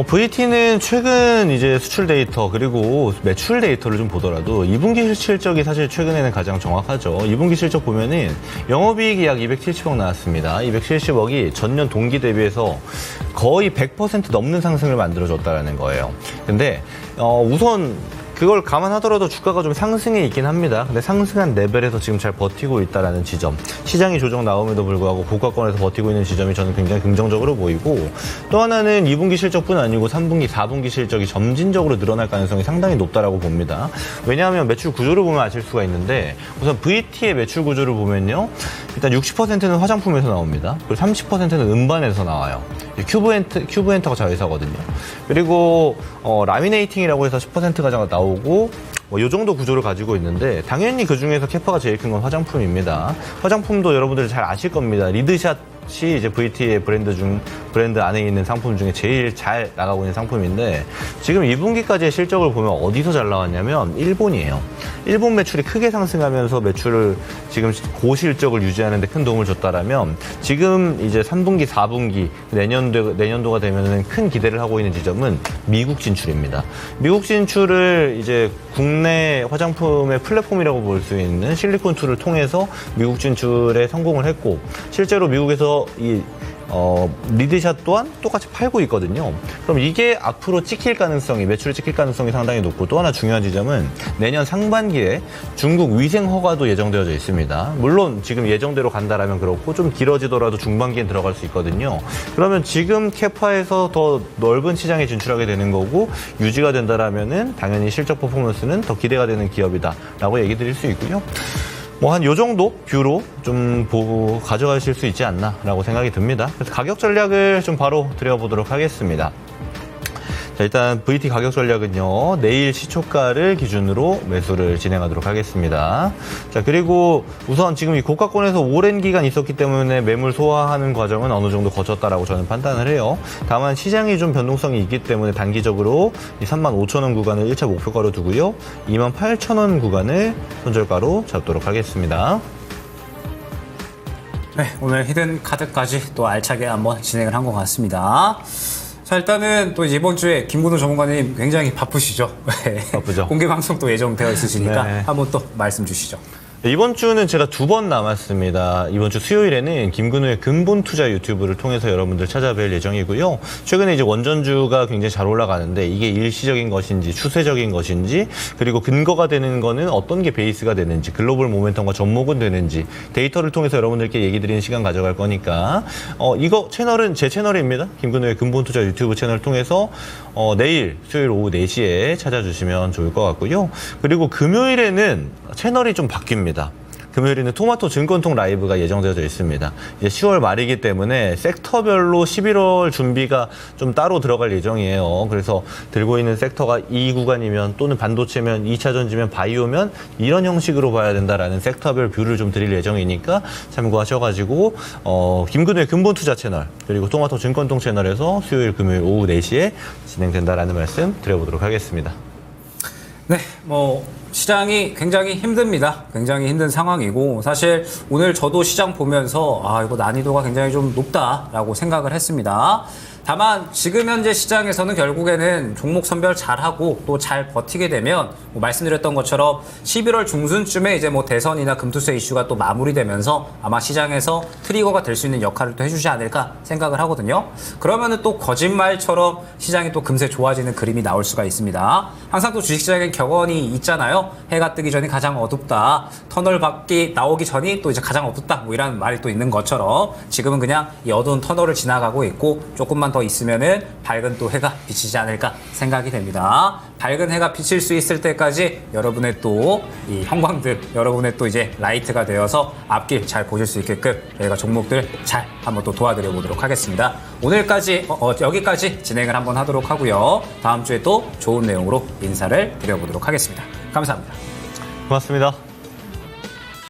[SPEAKER 2] VT는 최근 이제 수출 데이터 그리고 매출 데이터를 좀 보더라도 2분기 실적이 사실 최근에는 가장 정확하죠. 2분기 실적 보면은 영업이익이 약 270억 나왔습니다. 270억이 전년 동기 대비해서 거의 100% 넘는 상승을 만들어줬다라는 거예요. 근데 우선 그걸 감안하더라도 주가가 좀 상승해 있긴 합니다. 근데 상승한 레벨에서 지금 잘 버티고 있다라는 지점, 시장이 조정 나옴에도 불구하고 고가권에서 버티고 있는 지점이 저는 굉장히 긍정적으로 보이고, 또 하나는 2분기 실적뿐 아니고 3분기, 4분기 실적이 점진적으로 늘어날 가능성이 상당히 높다라고 봅니다. 왜냐하면 매출 구조를 보면 아실 수가 있는데, 우선 VT의 매출 구조를 보면요, 일단 60%는 화장품에서 나옵니다. 그리고 30%는 음반에서 나와요. 큐브엔터가 자회사거든요. 그리고 라미네이팅이라고 해서 10%가 나오고, 이 정도 구조를 가지고 있는데, 당연히 그 중에서 캐파가 제일 큰 건 화장품입니다. 화장품도 여러분들 잘 아실 겁니다. 리드샷이 이제 VT의 브랜드 안에 있는 상품 중에 제일 잘 나가고 있는 상품인데, 지금 2분기까지의 실적을 보면 어디서 잘 나왔냐면 일본이에요. 일본 매출이 크게 상승하면서 매출을 지금 고실적을 유지하는 데 큰 도움을 줬다라면, 지금 이제 3분기, 4분기 내년도가 되면은 큰 기대를 하고 있는 지점은 미국 진출입니다. 미국 진출을 이제 국내 화장품의 플랫폼이라고 볼 수 있는 실리콘2를 통해서 미국 진출에 성공을 했고, 실제로 미국에서 이 리드샷 또한 똑같이 팔고 있거든요. 그럼 이게 앞으로 매출이 찍힐 가능성이 상당히 높고, 또 하나 중요한 지점은 내년 상반기에 중국 위생 허가도 예정되어져 있습니다. 물론 지금 예정대로 간다라면 그렇고, 좀 길어지더라도 중반기엔 들어갈 수 있거든요. 그러면 지금 캐파에서 더 넓은 시장에 진출하게 되는 거고, 유지가 된다라면은 당연히 실적 퍼포먼스는 더 기대가 되는 기업이다라고 얘기 드릴 수 있고요. 한 요 정도 뷰로 좀 보고 가져가실 수 있지 않나라고 생각이 듭니다. 그래서 가격 전략을 좀 바로 드려보도록 하겠습니다. 자, 일단 VT 가격 전략은요, 내일 시초가를 기준으로 매수를 진행하도록 하겠습니다. 자, 그리고 우선 지금 이 고가권에서 오랜 기간 있었기 때문에 매물 소화하는 과정은 어느 정도 거쳤다라고 저는 판단을 해요. 다만 시장이 좀 변동성이 있기 때문에 단기적으로 이 35,000원 구간을 1차 목표가로 두고요, 28,000원 구간을 손절가로 잡도록 하겠습니다.
[SPEAKER 1] 네, 오늘 히든 카드까지 또 알차게 한번 진행을 한 것 같습니다. 자, 일단은 또 이번 주에 김근우 전문가님 굉장히 바쁘시죠?
[SPEAKER 2] 바쁘죠.
[SPEAKER 1] 공개 방송 또 예정되어 있으시니까
[SPEAKER 2] 네.
[SPEAKER 1] 한번 또 말씀 주시죠.
[SPEAKER 2] 이번 주는 제가 2번 남았습니다. 이번 주 수요일에는 김근우의 근본 투자 유튜브를 통해서 여러분들 찾아뵐 예정이고요. 최근에 이제 원전주가 굉장히 잘 올라가는데, 이게 일시적인 것인지 추세적인 것인지, 그리고 근거가 되는 거는 어떤 게 베이스가 되는지, 글로벌 모멘텀과 접목은 되는지 데이터를 통해서 여러분들께 얘기 드리는 시간 가져갈 거니까, 이거 채널은 제 채널입니다. 김근우의 근본 투자 유튜브 채널을 통해서 내일 수요일 오후 4시에 찾아주시면 좋을 것 같고요. 그리고 금요일에는 채널이 좀 바뀝니다. 금요일에는 토마토 증권통 라이브가 예정되어져 있습니다. 이제 10월 말이기 때문에 섹터별로 11월 준비가 좀 따로 들어갈 예정이에요. 그래서 들고 있는 섹터가 이 구간이면, 또는 반도체면, 2차 전지면, 바이오면 이런 형식으로 봐야 된다라는 섹터별 뷰를 좀 드릴 예정이니까 참고하셔가지고 김근우의 근본 투자 채널 그리고 토마토 증권통 채널에서 수요일 금요일 오후 4시에 진행된다라는 말씀 드려보도록 하겠습니다.
[SPEAKER 1] 네, 시장이 굉장히 힘듭니다. 굉장히 힘든 상황이고, 사실 오늘 저도 시장 보면서 이거 난이도가 굉장히 좀 높다라고 생각을 했습니다. 다만 지금 현재 시장에서는 결국에는 종목 선별 잘하고 또 잘 버티게 되면 뭐 말씀드렸던 것처럼 11월 중순쯤에 이제 뭐 대선이나 금투세 이슈가 또 마무리되면서 아마 시장에서 트리거가 될 수 있는 역할을 또 해주지 않을까 생각을 하거든요. 그러면은 또 거짓말처럼 시장이 또 금세 좋아지는 그림이 나올 수가 있습니다. 항상 또 주식시장엔 격언이 있잖아요. 해가 뜨기 전이 가장 어둡다. 터널 밖이 나오기 전이 또 이제 가장 어둡다. 뭐 이런 말이 또 있는 것처럼 지금은 그냥 이 어두운 터널을 지나가고 있고 조금만 더 있으면은 밝은 또 해가 비치지 않을까 생각이 됩니다. 밝은 해가 비칠 수 있을 때까지 여러분의 또 이 형광등, 여러분의 또 이제 라이트가 되어서 앞길 잘 보실 수 있게끔 저희가 종목들 잘 한번 또 도와드려 보도록 하겠습니다. 오늘까지 여기까지 진행을 한번 하도록 하고요. 다음 주에 또 좋은 내용으로 인사를 드려보도록 하겠습니다. 감사합니다.
[SPEAKER 2] 고맙습니다.